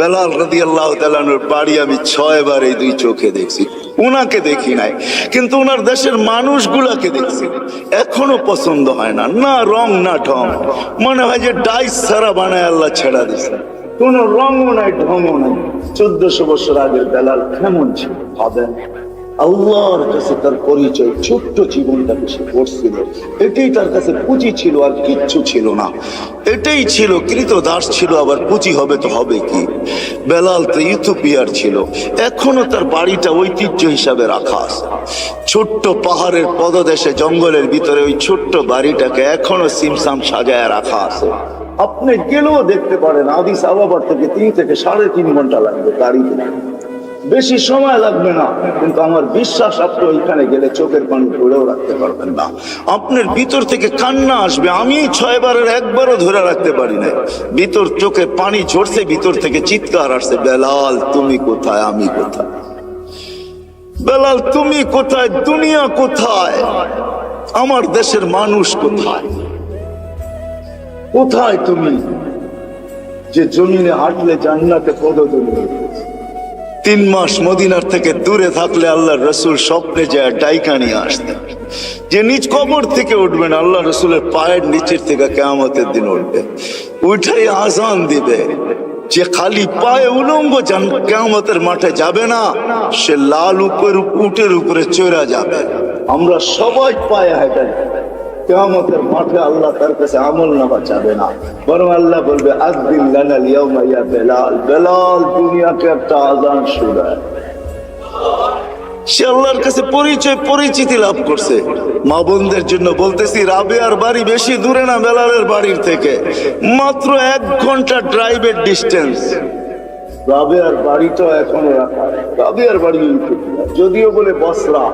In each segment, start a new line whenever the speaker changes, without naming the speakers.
বেলাল রাদিয়াল্লাহু তাআলা আনহুর বাড়ি আমি 6 বার এই দুই চোখে দেখছি। উনাকে দেখি নাই, কিন্তু ওনার দেশের মানুষগুলাকে দেখছি। এখনো পছন্দ হয় না, না রং না ঢং, মনে হয় যে ডাইস ছাড়া বানায় আল্লাহ ছেড়া দিছে। কোন রঙও নাই, ঢংও নাই। 1400 বছর আগের বেলাল কেমন ছিল ভাবেন। আল্লাহর কাছে তার পরিচয়, ছোট্ট জীবনটাকে সে করছিল, এটাই তার কাছে পুঁজি ছিল, আর কিচ্ছু ছিল না। এটাই ছিল কৃতদাস ছিল, আবার পুঁজি হবে তো হবে কি। বেলাল তো ইথিওপিয়ার ছিল, এখনো তার বাড়িটা ঐতিহ্য হিসাবে রাখা আছে। ছোট্ট পাহাড়ের পদদেশে জঙ্গলের ভিতরে ওই ছোট্ট বাড়িটাকে এখনো সিমসাম সাজায় রাখা আছে। আপনি গেলেও দেখতে পারেন, আদিস আবাবার থেকে 3 থেকে 3.5 ঘন্টা লাগবে গাড়িতে, বেশি সময় লাগবে না। কিন্তু আমার বিশ্বাস আপনি ওইখানে গেলে চোখের পানি ধরেও রাখতে পারবেন না, আপনার ভিতর থেকে কান্না আসবে। আমি 6 বারের একবারও ধরে রাখতে পারি না, ভিতর চোখে পানি ঝরছে, ভিতর থেকে চিৎকার আসছে, বেলাল তুমি কোথায়, আমি কোথায়, বেলাল তুমি কোথায়, দুনিয়া কোথায়, আমার দেশের মানুষ কোথায়, কোথায় তুমি যে জমিনে হাঁটলে জান্নাতে পদতলি। 3 মাস মদিনার থেকে দূরে থাকলে আল্লাহর রসুল স্বপ্নে যায় ডাইকা নিয়ে আসতেন, যে নিজ কবর থেকে উঠবেন, আল্লাহ রসুলের পায়ের নিচের থেকে কিয়ামতের দিন উঠবে, উঠাই আজান দিবে। যে খালি পায়ে উলঙ্গ কিয়ামতের মাঠে যাবে না, সে লাল উটের উপরে চড়া যাবে। আমরা সবাই পায়ে হেঁটে কিয়ামতের মাঠে আল্লাহ তার কাছে আমল নামা চাবে না, বরং আল্লাহ বলবে আযদিন লানা ইয়াউমা ইয়া বেলাল, বেলাল দুনিয়াকে একটা আজান শোনায়। সে আল্লাহর কাছে পরিচিতি লাভ করছে। মা বোনদের জন্য বলতেছি, রাবেয়ার বাড়ি বেশি দূরে না বেলালের বাড়ির থেকে, মাত্র 1 ঘন্টা ড্রাইভের ডিস্টেন্স। রাবেয়ার বাড়িটা এখনো রাখা, রাবেয়ার বাড়ি যদিও বলে বসরা,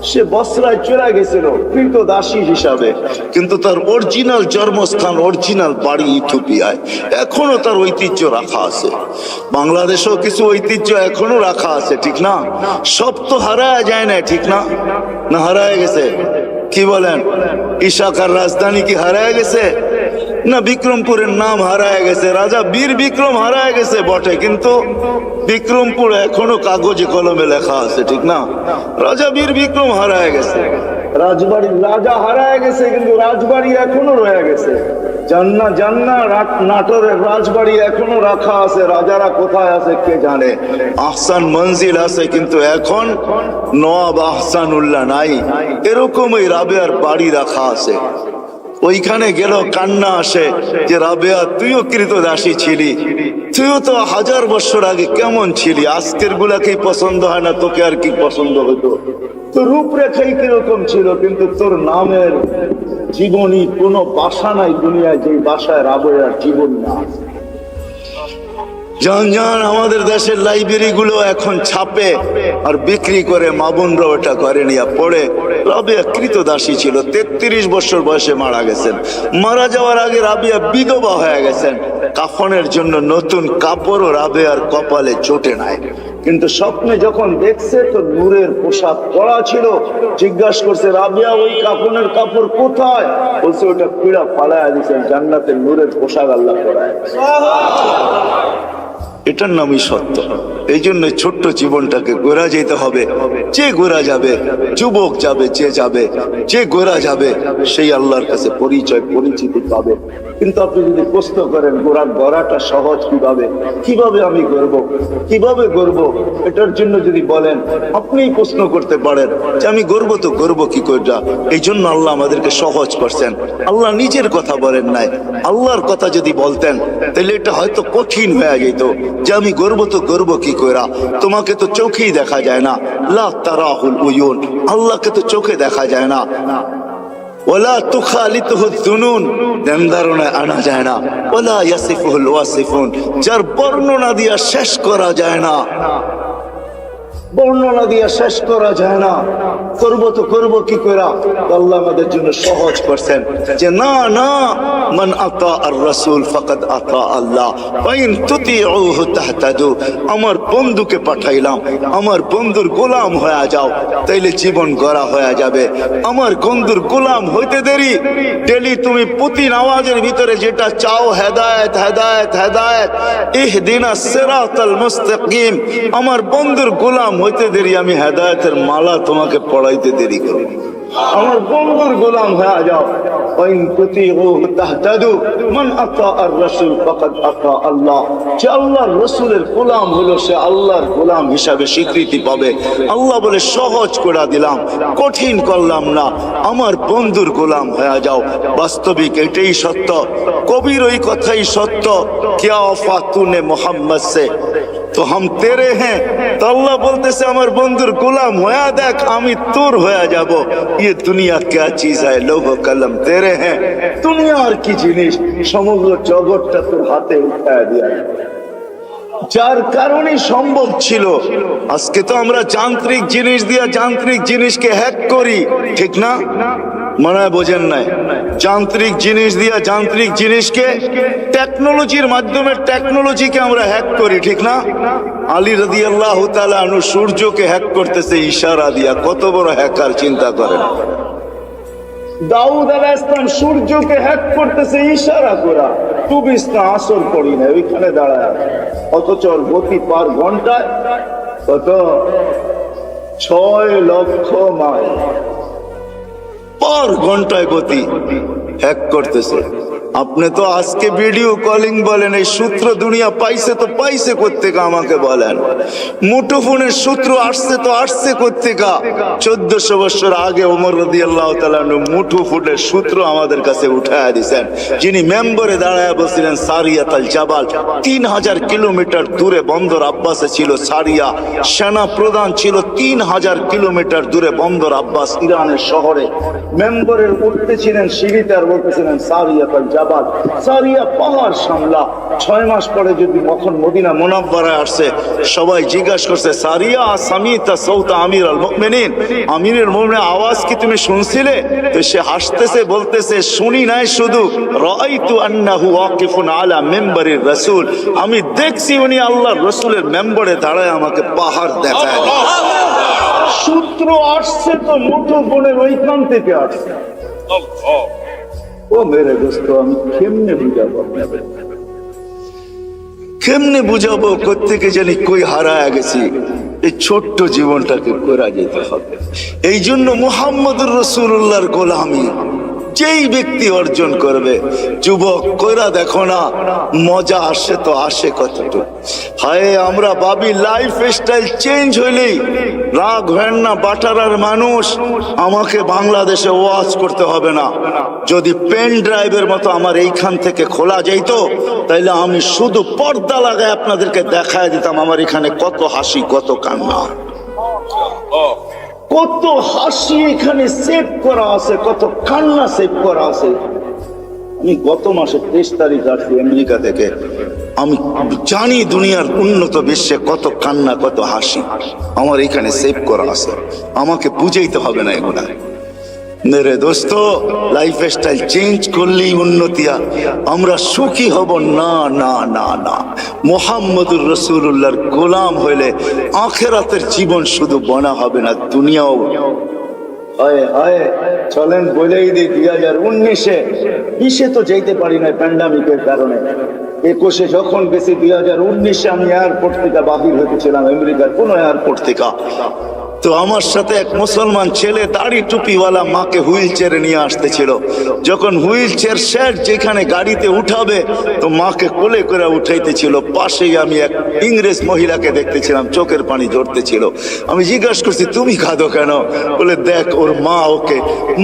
সে বসরায় চলে গেছিল কৃতদাসী হিসাবে, কিন্তু তার অরিজিনাল জন্মস্থান, অরিজিনাল বাড়ি ইথিওপিয়ায়। এখনো তার ঐতিহ্য রাখা আছে। বাংলাদেশেও কিছু ঐতিহ্য এখনো রাখা আছে, ঠিক না? সব তো হারায় যায় না, ঠিক না? না হারায় গেছে? কি বলেন? ইশাকার রাজধানী কি হারায় গেছে? না বিক্রমপুরের নাম হারায় গেছে, রাজা বীর বিক্রম হারায় গেছে বটে, কিন্তু বিক্রমপুর এখনো কাগজে কলমে লেখা আছে, ঠিক না? রাজা বীর বিক্রম হারায় গেছে, রাজবাড়ির রাজা হারায় গেছে, কিন্তু রাজবাড়ি এখনো রয়ে গেছে। নাটোরের রাজবাড়ি এখনো রাখা আছে, রাজারা কোথায় আছে কে জানে। আহসান মঞ্জিল আছে, কিন্তু এখন নওয়াব আহসানুল্লাহ নাই। এরকম ওই রাবেয়ার বাড়ি রাখা আছে। ওইখানে গেল কান্না আসে যে রাবেয়া তুইও কৃতদাসী ছিলি, তুইও তো 1000 বছর আগে কেমন ছিলি, আজকের গুলাকেই পছন্দ হয় না, তোকে আর কি পছন্দ হতো? তোর রূপরেখাই কিরকম ছিল, কিন্তু তোর নামের জীবনী কোনো বাসা নাই দুনিয়ায় যে বাসায় রাবেয়ার জীবন না। জান আমাদের দেশের লাইব্রেরি গুলো এখন ছাপে আর বিক্রি করে, মা বোনরা ওটা করে নিয়ে পড়ে। রাবেয়া কৃতদাসী ছিল, 33 বছর বয়সে মারা গেছেন। মারা যাওয়ার আগে রাবেয়া বিধবা হয়ে গেছেন। কাফনের জন্য নতুন কাপড়ও রাবেয়ার কপালে জোটে নাই, কিন্তু স্বপ্নে যখন দেখছে তো নূরের পোশাক পরা ছিল। জিজ্ঞাসা করছে, রাবেয়া ওই কাফনের কাপড় কোথায়? বলছে ওটা পিড়া ফালায় দিয়েছেন, জান্নাতের নূরের পোশাক আল্লাহ পরায়। এটার নামই সত্য। এই জন্য ছোট্ট জীবনটাকে গোরা যেতে হবে। যে গোরা যাবে, যুবক যাবে, যে গোরা যাবে সেই আল্লাহর কাছে পরিচিতি পাবে। কিন্তু আপনি যদি প্রশ্ন করেন গড়াটা সহজ কিভাবে আমি কিভাবে গড়ব, এটার জন্য যদি বলেন, আপনিই প্রশ্ন করতে পারেন যে আমি গড়ব তো গড়ব কি করে। এই জন্য আল্লাহ আমাদেরকে সহজ করছেন। আল্লাহ নিজের কথা বলেন নাই, আল্লাহর কথা যদি বলতেন তাহলে এটা হয়তো কঠিন হয়ে যেত যে আমি গর্ব তো গর্ব কি কইরা, তোমাকে তো চোখেই দেখা যায় না। লা তারাহুল উয়ুন, আল্লাহকে তো চোখে দেখা যায় না। ওয়ালা তুখালিতুহু যুনুন, ধ্যান ধারণায় আনা যায় না। ওয়ালা ইয়াসিফুল ওয়াসিফুন, যার বর্ণনা দিয়া শেষ করা যায় না। বর্ণনা দিয়ে শেষ করা যায় না। করবো তো করবো কি করে? আল্লাহ আমাদের জন্য সহজ করছেন যে না না, মান আতা আর রাসূল ফাকাদ আতা আল্লাহ ওয়া ইন তুতিউহু তাহতাদু। আমার বন্ধুকে পাঠাইলাম, আমার বন্ধুর গোলাম হয়ে যাও, তাইলে জীবন গড়া হয়ে যাবে। আমার বন্ধুর গোলাম হইতে দেরি, ডেলি তুমি প্রতি নামাজের ভিতরে যেটা চাও, হেদায়েত হেদায়েত হেদায়েত, ইহদিনাস সিরাতাল মুস্তাকিম, আমার বন্ধুর গোলাম হইতে দেরি, আমি হেদায়েতের মালা তোমাকে পড়াইতে দেরি করব। আমার বন্ধুর গোলাম হয়ে যাও। ওয়াইন তুতিউহু তাহতাদু, মান আতা আর রাসূল ফাকাদ আতা আল্লাহ। যে আল্লাহর রাসূলের গোলাম হলো সে আল্লাহর গোলাম হিসাবে স্বীকৃতি পাবে। আল্লাহ বলে সহজ করে দিলাম, কঠিন করলাম না, আমার বন্ধুর গোলাম হয়ে যাও। বাস্তবিক এটাই সত্য, কবির ওই কথাই সত্য, क्या वफा तूने मोहम्मद से तो हम तेरे हैं। तो अल्लाह बोलते আমার বন্ধুর গোলাম হয়ে দেখ, আমি তোর হয়ে যাব। ये दुनिया क्या चीज है, लोगो कलम तेरे हैं। দুনিয়া আর কি জিনিস, সমগ্র জগৎটা তোর হাতে উঠায় দিয়া, যার কারণে সম্ভব ছিল। আজকে তো আমরা যান্ত্রিক জিনিস দিয়া যান্ত্রিক জিনিসকে হ্যাক করি, ঠিক না? মনে হয় বোঝেন নাই? যান্ত্রিক জিনিস দিয়া যান্ত্রিক জিনিসকে, টেকনোলজির মাধ্যমে টেকনোলজিকে আমরা হ্যাক করি, ঠিক না? আলী রাদিয়াল্লাহু তাআলা আনহু সূর্যকে হ্যাক করতেছে ইশারা দিয়া, কত বড় হ্যাকার চিন্তা করেন। দাউদ আলাইহিস সালাম সূর্যকে হ্যাক করতেছে ইশারা করা, তুবিস্তা আসর পড়ি না ওইখানে দাঁড়ায়, অথচ গতি পার ঘন্টায় কত 6 লক্ষ মাইল পার ঘন্টায় গতি হ্যাক করতেছে। আপনি তো আজকে ভিডিও কলিং বলেন, এই সূত্র দুনিয়া পাইছে তো পাইছে কোত্থেকে আমাকে বলেন? মুঠোফোনের সূত্র আসছে তো আসছে কোত্থেকে? 1400 বছর আগে ওমর রাদিয়াল্লাহু তাআলা মুঠোফোনের সূত্র আমাদের কাছে উঠায়া দিয়েছেন। যিনি মেম্বরে দাঁড়ায় বলছিলেন সারিয়াত আল জাবাল, 3000 কিলোমিটার দূরে বন্দর আব্বাসে ছিল সারিয়া, সেনা প্রধান ছিল 3000 কিলোমিটার দূরে বন্দর আব্বাস ইরানের শহরে। মেম্বরের উঠতেছিলেন সিঁড়িতে আর বলতেছিলেন সারিয়াত আল জাবাল, সারিয়া পাহাড় সামলা। 6 মাস পরে যদি কখন মদিনা মুনাওয়ারায় আসছে, সবাই জিজ্ঞাসা করছে সারিয়া সামিতা সাউতা আমির আল মুমিনিন, আমিরের মুমিনের আওয়াজ কি তুমি শুনছিলে? তো সে হাসতেছে, বলতেছে শুনি নাই, শুধু রাআইতু আন্নাহু ওয়াকিফুন আলা মিম্বারির রাসূল, আমি দেখছি উনি আল্লাহর রাসূলের মেম্বরে দাঁড়ায় আমাকে পাহাড় দেখায়। সূত্র আসছে তো মুঠোফোনের ওইখান থেকে আসছে। ও মেরে দোস্ত, আমি কেমনে বুঝাবো, কেমনে বুঝাবো? কোত্থেকে জানি কই হারায় গেছি। এই ছোট্ট জীবনটাকে করা যেতে হবে। এই জন্য মুহাম্মদুর রাসূলুল্লাহর গোলামি যেই ব্যক্তি অর্জন করবে, যুবক কইরা দেখো না, মজা আসে তো আসে কতটুকু। হায় আমরা ভাবি লাইফ স্টাইল চেঞ্জ হইলেই রাগ হয় না। বাটারার মানুষ, আমাকে বাংলাদেশে ওয়াজ করতে হবে না। যদি পেন ড্রাইভের মতো আমার এইখান থেকে খোলা যেত, তাইলে আমি শুধু পর্দা লাগায় আপনাদেরকে দেখায় দিতাম আমার এখানে কত হাসি, কত কান্না, কত হাসি এখানে সেভ করা আছে, কত কান্না সেভ করা আছে। আমি গত মাসে 23 তারিখ আসছি আমেরিকা থেকে। আমি জানি দুনিয়ার উন্নত বিশ্বে কত কান্না, কত হাসি আমার এখানে সেভ করা আছে। আমাকে বুঝাইতে হবে না এগুলা। মেরে দোস্ত, লাইফ স্টাইল চেঞ্জ করলেই উন্নতি, আমরা সুখী হব না না না না। মুহাম্মদুর রাসূলুল্লাহর গোলাম হইলে আখিরাতের জীবন শুধু বনা হবে না, দুনিয়াও। হায় হায়, চলেন বলেই দিই 2019-এ 20-এ তো যেতে পারি না প্যান্ডামিকের কারণে। 21-এ যখন গেছি, 2019-এ আমি এয়ারপোর্ট থেকে বাহির হয়েছিলাম, আমেরিকার কোন এয়ারপোর্ট থেকে। তো আমার সাথে এক মুসলমান ছেলে দাড়ি টুপিওয়ালা মাকে হুইল চেয়ারে নিয়ে আসতেছিল। যখন হুইল চেয়ার শেষ যেখানে গাড়িতে উঠাবে, তো মাকে কোলে করে উঠাইতেছিল। পাশেই আমি এক ইংরেজ মহিলাকে দেখতেছিলাম, চোখের পানি ঝরতেছিল। আমি জিজ্ঞাসা করছি তুমি কাঁদো কেন? বলে দেখ ওর মা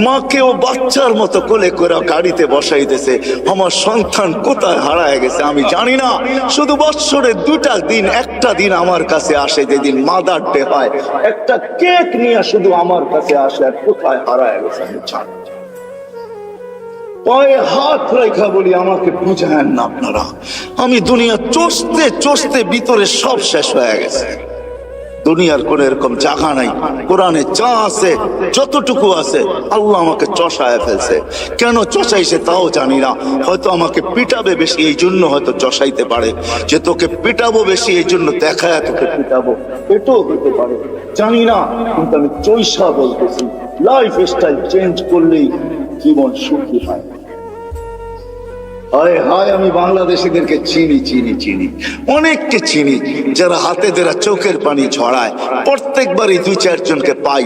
মাকে ও বাচ্চার মতো কোলে করে গাড়িতে বসাইতেছে। আমার সন্তান কোথায় হারায় গেছে আমি জানি না। শুধু বৎসরে 2টা দিন, একটা দিন আমার কাছে আসে, যেদিন মাদার ডে হয়, একটা কেক নিয়ে শুধু আমার কাছে আসে, আর কোথায় হারায় গেছে আমি জানি। পায়ে হাত রেখা বলি আমাকে বুঝায়েন না আপনারা। আমি দুনিয়া চষতে চষতে ভিতরে সব শেষ হয়ে গেছে। দুনিয়ার কোন এরকম জায়গা নাই, কোরআনে যা আছে যতটুকু আছে আল্লাহ আমাকে চষায় ফেলছে। কেন চষাইছে তাও জানি না, হয়তো আমাকে পিটাবে বেশি এই জন্য হয়তো চষাইতে পারে, যে তোকে পিটাবো বেশি এই জন্য দেখায় তোকে পিটাবো, এটাও হতে পারে, জানি না। কিন্তু আমি চৈষা বলতেছি, লাইফ স্টাইল চেঞ্জ করলেই জীবন সুখী হয়। হায় হায়, আমি বাংলাদেশিদেরকে চিনি চিনি চিনি, অনেককে চিনি যারা হাতে ধরা চোখের পানি ছড়ায়। প্রত্যেকবারই 2-4 জনকে পাই,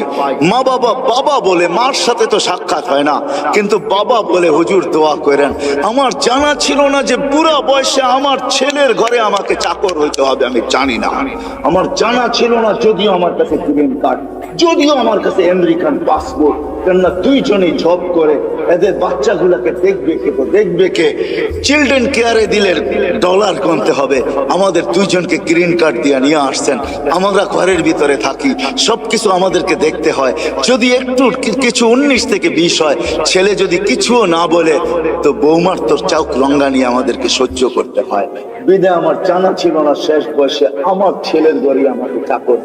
মা বাবা বাবা বলে, মার সাথে তো সাক্ষাৎ হয় না, কিন্তু বাবা বলে হুজুর দোয়া করেন। আমার জানা ছিল না যে বুড়া বয়সে আমার ছেলের ঘরে আমাকে চাকর হইতে হবে, আমি জানি না, আমার জানা ছিল না। যদিও আমার কাছে গ্রিন কার্ড, যদিও আমার কাছে আমেরিকান পাসপোর্ট, কেননা 2 জনেই জব করে, এদের বাচ্চাগুলোকে দেখবে কে, তো দেখবে কে, চিলড্রেন কেয়ারে দিলে ডলার গুনতে হবে, আমাদের 2 জনকে গ্রিন কার্ড দিয়ে নিয়ে আসছেন। আমরা ঘরের ভিতরে থাকি, সবকিছু আমাদেরকে দেখতে হয়। যদি একটু কিছু 19 থেকে 20 হয়, ছেলে যদি কিছুও না বলে, তো বৌমার তোর চৌক রঙ্গা নিয়ে আমাদেরকে সহ্য করতে হয়। বিদায় আমার জানা ছিল না শেষ বয়সে আমার ছেলের ঘরে আমাকে চাকর,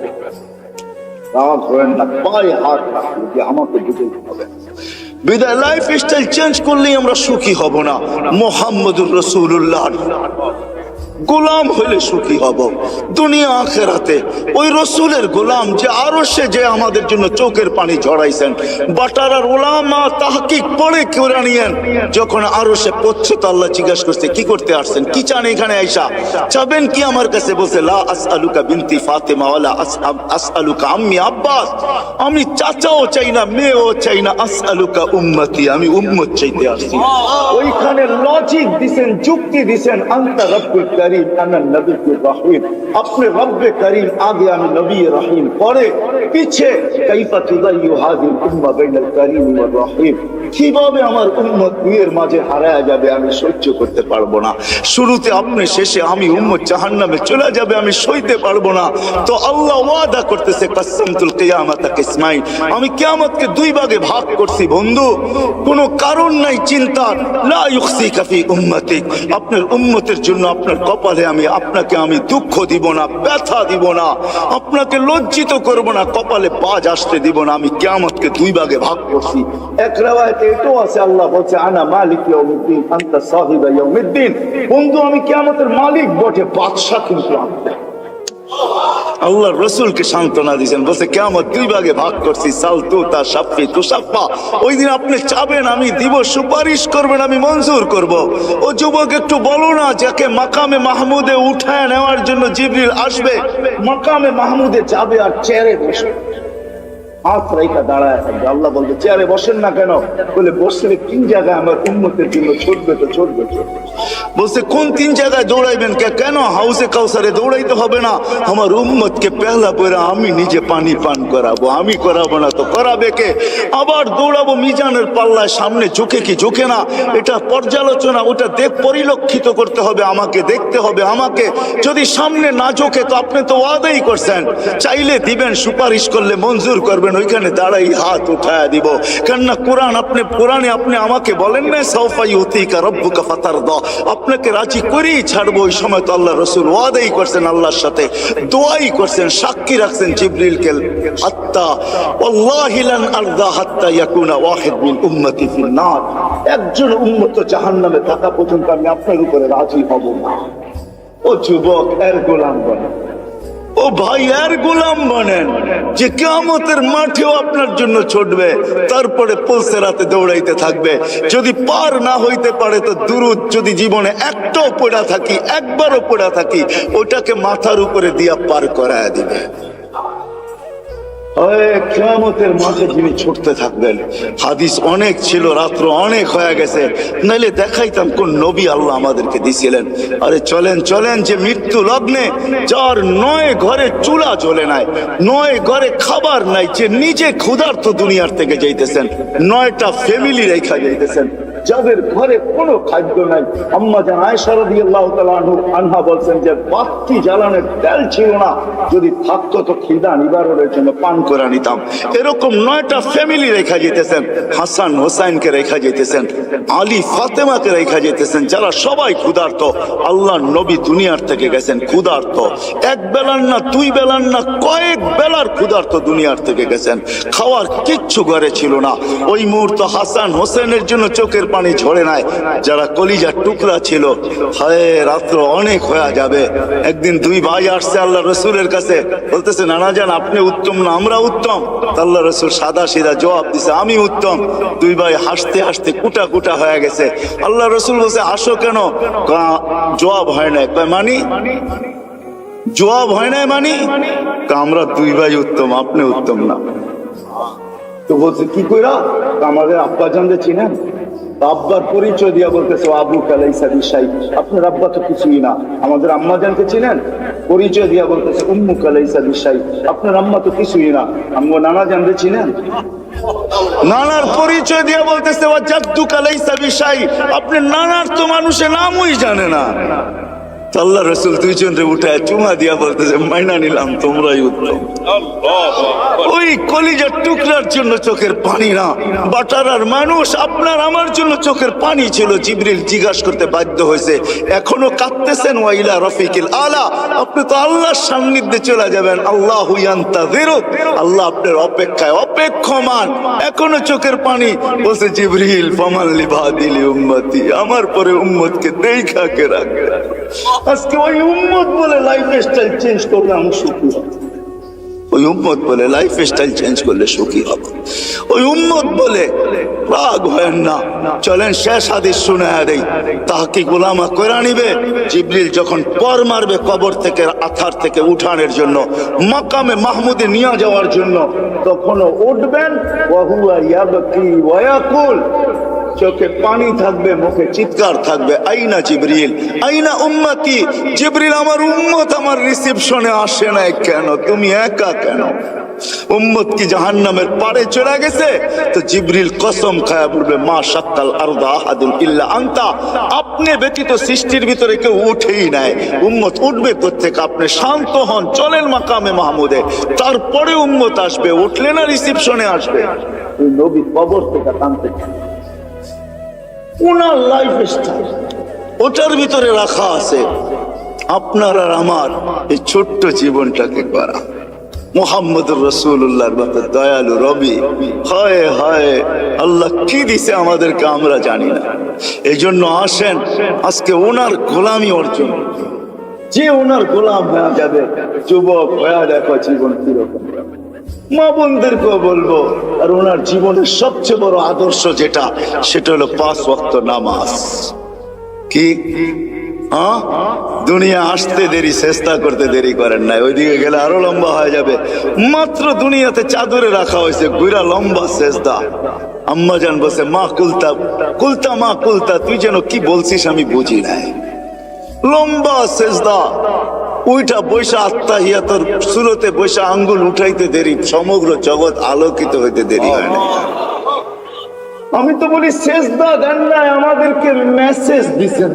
রাগ করেন না, পায়ে হাত রাখলে যে আমাকে বুঝতে হবে। বিদায় লাইফ স্টাইল চেঞ্জ করলেই আমরা সুখী হব না। মুহাম্মদুর রাসূলুল্লাহ গোলাম হইলে সুখী হব দুনিয়া আখেরাতে। ওই রসুলের গোলাম যে আরশে যে আমাদের জন্য চোখের পানি ঝরাইছেন, বাটারার উলামা তাহকিক পড়ে কোরআনিয়ান যখন আরশে পৌঁছে তো আল্লাহ জিজ্ঞাসা করছে কি করতে আসছেন, কি চান এখানে আইসা, চাবেন কি আমার কাছে? বলছে লা আসআলুকা বিনতি ফাতেমা ওয়ালা আসআলুকা আম্মি আব্বাস, আমি চাচাও চাই না মেয়েও চাই না, আসআলুকা উম্মতি, আমি উম্মত চাইতে আসছি। ওইখানে লজিক দিছেন, যুক্তি দিছেন, আনতা রব্বুল কারীম আনা নবিয়্যুর রহিম, আপনি রব্বে করিম আগে আমি নবী রহিম, পরে পিছে কাইফা তুদাইয়ু হাযিল উম্মাহ বাইনাল কারীম ওয়ার রহিম, কিভাবে আমার উম্মত দুইয়ের মাঝে হারায় যাবে আমি সহ্য করতে পারবো না। শুরুতে আপনি, শেষে আমি, উম্মত জাহান্নামে চলে যাবে আমি সইতে পারবো না। তো আল্লাহ ওয়াদা করতেছে কাসসামতুল কিয়ামাতা কিসমাইন, আমি কিয়ামতকে 2 ভাগে ভাগ করছি বন্ধু, কোনো কারণ নাই চিন্তার। লা ইউখসিকা ফি উম্মতিক, আপনার উম্মতের জন্য আপনার কপালে আপনাকে আমি দুঃখ দিব না, ব্যথা দিব না, আপনাকে লজ্জিত করব না, কপালে বাজ আসতে দিব না। আমি কিয়ামতকে 2 ভাগে ভাগ করছি। এক riwayate এটাও আছে, আল্লাহ বলছে আনা মালিক ইয়াউমিদ্দিন আনতা সাহিবা ইয়াউমিদ্দিন, বন্ধু আমি কিয়ামতের মালিক বটে, বাদশা কিন্তু আমি। আল্লাহ রসুলকে সান্ত্বনা দিয়েছেন, বলছে কিয়ামত 2 ভাগে ভাগ করছি, সাল তুতা শাফি তুশাফা, ওই দিন আপনি চাবেন আমি দিব, সুপারিশ করবেন আমি মঞ্জুর করব। ও যুবক একটু বলো না, যাকে মাকামে মাহমুদে উঠায় নেওয়ার জন্য জিবরিল আসবে, মাকামে মাহমুদে যাবে আর চেয়ারে বসবে, হাত রেখা দাঁড়ায় থাকবে। আল্লাহ বলবে চেয়ারে বসেন না কেন? বলে বসলে 3 জায়গায় আমার উম্মতের জন্য ছুটবে তো ছুটবে। বলছে কোন 3 জায়গায় দৌড়াইবেন? কেন হাউসে কাউসারে দৌড়াইতে হবে না, আমার উম্মতকে পেহলা পয়রা আমি নিজে পানি পান করাবো, আমি করাবো না তো করাবে কে? আবার দৌড়াবো মিজানের পাল্লায়, সামনে ঝুঁকে কি ঝুঁকে না, এটা পর্যালোচনা, ওটা পরিলক্ষিত করতে হবে আমাকে, দেখতে হবে আমাকে। যদি সামনে না ঝুঁকে তো আপনি তো ওয়াদাই করছেন, চাইলে দিবেন, সুপারিশ করলে মঞ্জুর করবেন, ওইখানে দাঁড়াই হাত উঠায় দিব। কেননা কোরআনে আপনি আমাকে বলেন না সাউফা ইউতিকা রাব্বুকা ফাতারদা, আপনাকে রাজি করেই ছাড়বো। ওই সময় তো আল্লাহ রাসূল ওয়াদাই করছেন, আল্লাহর সাথে দোয়াই করছেন, সাক্ষী রাখছেন জিবরিলকে, হাত্তা ওয়াল্লাহি লান আরদা হাত্তা ইয়াকুনা ওয়াহিদ মিন উম্মতি ফিন নার, একজন উম্মত জাহান্নামে থাকা পর্যন্ত আমি আপনার উপরে রাজি হব না। ও যুবক, এর গোলাম বনেন, ও ভাই এর গোলাম বনেন, যে কিয়ামতের মাঠেও আপনার জন্য ছুটবে, তারপরে পুলসেরাতে দৌড়াইতে থাকবে। যদি পার না হইতে পারে তো দুরুদ যদি জীবনে একটাও পড়া থাকি, একবারও পড়া থাকি, ওটাকে মাথার উপরে দিয়া পার করায় দিবে। কিয়ামতের মাঠে যিনি ছুটতে থাকবেন, হাদিস অনেক ছিল, রাত্র অনেক হয়ে গেছে, নাইলে দেখাইতাম কোন নবী আল্লাহ আমাদেরকে দিছিলেন। আরে চলেন চলেন, যে মৃত্যু লগ্নে যার 9 ঘরে চুলা জ্বলে নাই, 9 ঘরে খাবার নাই, যে নিজে ক্ষুধার্ত দুনিয়ার থেকে যাইতেছেন, 9টা ফ্যামিলি রেখা যাইতেছেন, যাদের ঘরে কোনো খাদ্য নাই। আম্মা জান আয়েশা রাদিয়াল্লাহু তাআলা আনহা বলছেন যে বাতি জ্বালানোর তেল ছিল না, যদি থাকতো তো খিদা নিবারণের জন্য পান করে নিতাম। এরকম 9টা ফ্যামিলি রেখা যেতেছেন, হাসান হোসাইনকে রেখা যেতেছেন, আলী ফাতেমাকে রেখা যেতেছেন, যারা সবাই ক্ষুধার্ত। আল্লাহর নবী দুনিয়ার থেকে গেছেন ক্ষুধার্ত, এক বেলার না দুই বেলার না কয়েক বেলার ক্ষুধার্ত দুনিয়ার থেকে গেছেন। খাওয়ার কিচ্ছু ঘরে ছিল না। ওই মুহূর্ত হাসান হোসেনের জন্য চোখের পানি ঝরে নাই। যারা কলিজার টুকরা ছিল, হায় রাত্র অনেক হয়ে যাবে। একদিন দুই ভাই আসছে আল্লাহ রসুলের কাছে, বলতেছে নানা জান আপনি উত্তম না আমরা উত্তম? আল্লাহ রসুল সাদা সিধা জবাব দিছে আমি উত্তম। দুই ভাই হাসতে হাসতে কুটা কুটা হয়ে গেছে। আল্লাহ রসুল বলছে আসো কেন? জবাব হয় না। মানি জবাব হয় না মানি আমরা দুই ভাই উত্তম, আপনি উত্তম না। তো বলছে কি কইরা? আমাদের আব্বা জানতে চিনেন? আব্বার পরিচয় দিয়া বলতেছে আবু কালাইসা বিশাই, আপনার আব্বা তো কিছুই না। আমাদের আম্মা জানতে চিনেন? পরিচয় দিয়া বলতেছে উম্মু কালাইসা বিশাই, আপনার আম্মা তো কিছুই না। আম্মু নানা জানতে চিনেন? নানার পরিচয় দিয়া বলতেছে ওয়া জাদ্দু কালাইসা বিশাই, আপনি নানার তো মানুষের নামই জানে না। আল্লাহ রসুল দুইজনরে উঠায় চুমা দিয়া বলতেছে মাইনা নিলাম তোমরাই উত্তম। ওই কলিজার টুকরার জন্য চোখের পানি না, বাটারার মানুষ আপনার আমার জন্য চোখের পানি ছিল। জিবরিল জিজ্ঞাসা করতে বাধ্য হয়েছে এখনো কাঁদতেছেন? ওয়াইলা রফিকিল আলা, আপনি তো আল্লাহর সান্নিধ্যে চলে যাবেন। আল্লাহু ইয়ান্তাযিরুক, আল্লাহ আপনার অপেক্ষায় অপেক্ষমান, এখনো চোখের পানি। বলছে জিবরিল ফামান লিবাদিলি উম্মতি, আমার পরে উম্মতকে দেখা কে রাখবে। আজকে ওই উম্মত বলে লাইফ স্টাইল চেঞ্জ করলে আমি সুখী হব। ওই উম্মত বলে লাইফ স্টাইল চেঞ্জ করলে সুখী হব। ওই উম্মত বলে রাগ হয় না। চলেন শেষ হাদিস শুনায়া দেই, তাহকিক উলামা কইরা নিবে। জিবরিল যখন পর মারবে কবর থেকে আথার থেকে উঠানোর জন্য, মাকামে মাহমুদে নিয়ে যাওয়ার জন্য, তখনও উঠবেন ওয়া হুয়া ইয়াবকি ওয়া ইয়াকুল, চোখে পানি থাকবে, মুখে চিৎকার থাকবে আইনা জিবরিল আইনা উম্মতি। জিবরিল আমার উম্মত আমার রিসেপশনে আসে না কেন? তুমি একা কেন? উম্মত কি জাহান্নামের পারে চলে গেছে? তো জিবরিল কসম খায়া বলবে মা শাক্কাল আরদা আহাদুন ইল্লা আনতা, আপনি ব্যতীত সৃষ্টির ভিতরে কেউ উঠেই নাই। উম্মত উঠবে কোত্থেকে? আপনি শান্ত হন, চলেন মাকামে মাহমুদে, তারপরে উম্মত আসবে। উঠলে না রিসেপশনে আসবে। ওই নবী কবর থেকে টানতে ওনার লাইফ স্টাইল ওটার ভিতরে রাখা আছে। আপনার আর আমার এই ছোট্ট জীবনটাকে করা মুহাম্মদুর রাসূলুল্লাহর মতো দয়ালু রবি, হায় হায় আল্লাহ কি দিছে আমাদেরকে আমরা জানি না। এই জন্য আসেন আজকে ওনার গোলামি অর্জন, যে ওনার গোলাম হয়ে যাবে। যুবক হয়ে দেখো জীবন কিরকম। মা বোনদেরকেও বলবো, আর ওনার জীবনের সবচেয়ে বড় আদর্শ যেটা, সেটা হলো 5 ওয়াক্ত নামাজ। কি দুনিয়া আসতে দেরি, চেষ্টা করতে দেরি করেন নাই। ওইদিকে গেলে আরো লম্বা হয়ে যাবে। মাত্র দুনিয়াতে চাদরে রাখা হয়েছে, গুইরা লম্বা সেজদা। আম্মা জান বসে মা কুলতা কুলতা মা কুলতা, তুই যেন কি বলছিস আমি বুঝি নাই। লম্বা সেজদা, ওইটা বৈশা আত্মাহিয়াতর সুরতে বৈশা আঙ্গুল উঠাইতে দেরি, সমগ্র জগৎ আলোকিত হইতে দেরি হয় না। আমি তো বলি সেজদা দেন নাই, আমাদেরকে মেসেজ দিচ্ছেন।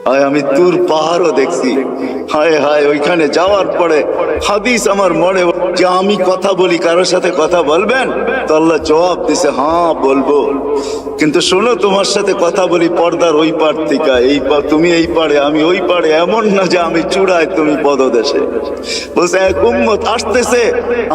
হায় আমি তুর পাহাড়ও দেখছি, হায় হায় ওইখানে যাওয়ার পরে হাদিস আমার মনে যে আমি কথা বলি, কারোর সাথে কথা বলবেন? তো আল্লাহ জবাব দিছে হ্যাঁ বলবো, কিন্তু শোনো তোমার সাথে কথা বলি পর্দার ওই পার থেকে, এই তুমি এই পারে আমি ওই পারে, এমন না যে আমি চূড়ায় তুমি পদদেশে। বলছে এক উম্মত আসতেছে,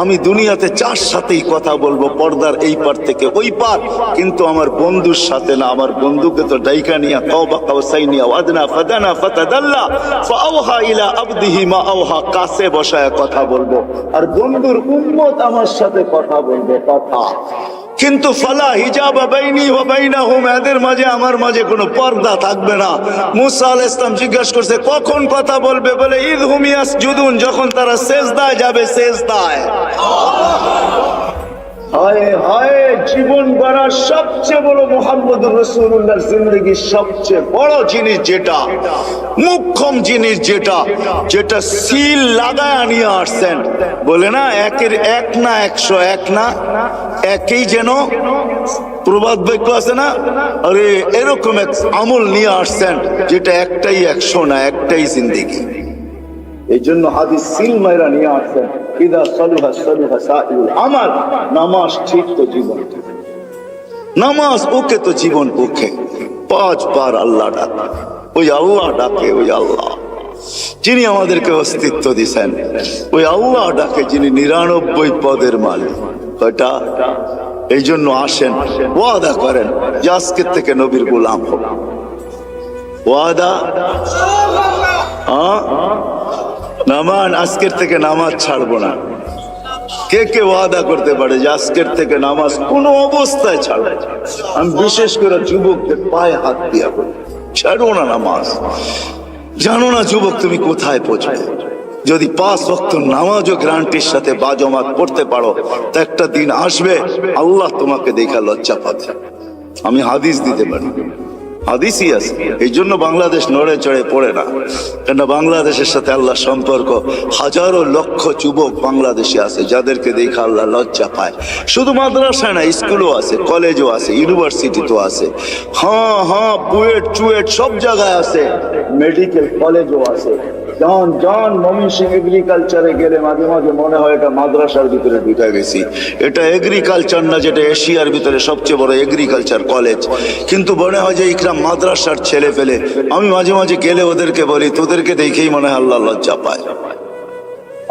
আমি দুনিয়াতে 4 সাথেই কথা বলবো, পর্দার এই পার থেকে ওই পার, কিন্তু আমার বন্ধুর সাথে না। আমার বন্ধুকে তো ডাইকা নিয়া কাওবা কাওসাইনিয়া ওয়াদনা ফাদানা ফাতাদাল্লা ফাআওহা ইলা আবদিহি মা আওহা, কাছে বসায় কথা বলবো, আর বন্ধুর উম্মত আমার সাথে কথা বলবে কথা। কিন্তু ফালা হিজাবা বাইনি ওয়া বাইনাহুম, এদের মাঝে আমার মাঝে কোনো পর্দা থাকবে না। মুসা আলাইহিস সালাম জিজ্ঞাসা করছে কখন কথা বলবে? বলে ইযহুম ইয়াসজুদুন, যখন তারা সিজদায় যাবে। সিজদায় হায় হায়, জীবন গড়ার সবচেয়ে বড় মুহাম্মদুর রাসূলুল্লাহর জিন্দেগির সবচেয়ে বড় জিনিস যেটা, মুখ্যম জিনিস যেটা, যেটা সিল লাগায় নিয়ে আসছেন। বলে না একের 1 না 101 না, একই যেন প্রবাদ বাক্য আছে না, আরে এরকম এক আমল নিয়ে আসছেন যেটা একটাই 100 না, একটাই জিন্দেগি। এই জন্য হাদিস সিল মাইরা নিয়ে আসছেন, ইদা সালুহা সালুহা সাইরুল আমাল। নামাজ ঠিক তো জীবন ঠিক, নামাজ ওকে তো জীবন ওকে। 5 বার আল্লাহ ডাকে, ওই আল্লাহ ডাকে, ওই আল্লাহ যিনি আমাদেরকে অস্তিত্ব দিয়েছেন, ওই আল্লাহ ডাকে যিনি 99 পদের মালিক। কয়টা? এই জন্য আসেন, ওয়াদা করেন যে আজকের থেকে নবীর গোলাম হোক। ওয়াদা নামান, আজকের থেকে নামাজ ছাড়বো না। কে কে ওয়াদা করতে পারে যে আজকের থেকে নামাজ কোনো অবস্থায় ছাড়বো? আমি বিশেষ করে যুবকদের পায়ে হাত দিয়া বলি, ছাড়বো না নামাজ। জানো না যুবক তুমি কোথায় পৌঁছবে? যদি 5 ওয়াক্ত নামাজও গ্যারান্টির সাথে বাজমাত করতে পারো, তো একটা দিন আসবে আল্লাহ তোমাকে দেখা লজ্জা পাবে। আমি হাদিস দিতে পারি, হাদিসই আছে। এই জন্য বাংলাদেশ নড়ে চড়ে পড়ে না, কেন বাংলাদেশের সাথে আল্লাহ সম্পর্ক। হাজারো লক্ষ যুবক বাংলাদেশে আছে যাদেরকে দেখে আল্লাহ লজ্জা পায়। শুধু মাদ্রাসায় না, স্কুলও আছে, কলেজও আছে, ইউনিভার্সিটিতেও আছে। হ্যাঁ, বুয়েট চুয়েট সব জায়গায় আছে, মেডিকেল কলেজও আছে। জন ময়মনসিংহ এগ্রিকালচারে গেলে মাঝে মাঝে মনে হয় এটা মাদ্রাসার ভিতরে ঢুকে গেছি। এটা এগ্রিকালচার না, যেটা এশিয়ার ভিতরে সবচেয়ে বড় এগ্রিকালচার কলেজ, কিন্তু মনে হয় যে ইকরাম মাদ্রাসার ছেলে ফেলে। আমি মাঝে মাঝে গেলে ওদেরকে বলি, তোদেরকে দেখেই মনে হয় আল্লাহ লজ্জা পায়।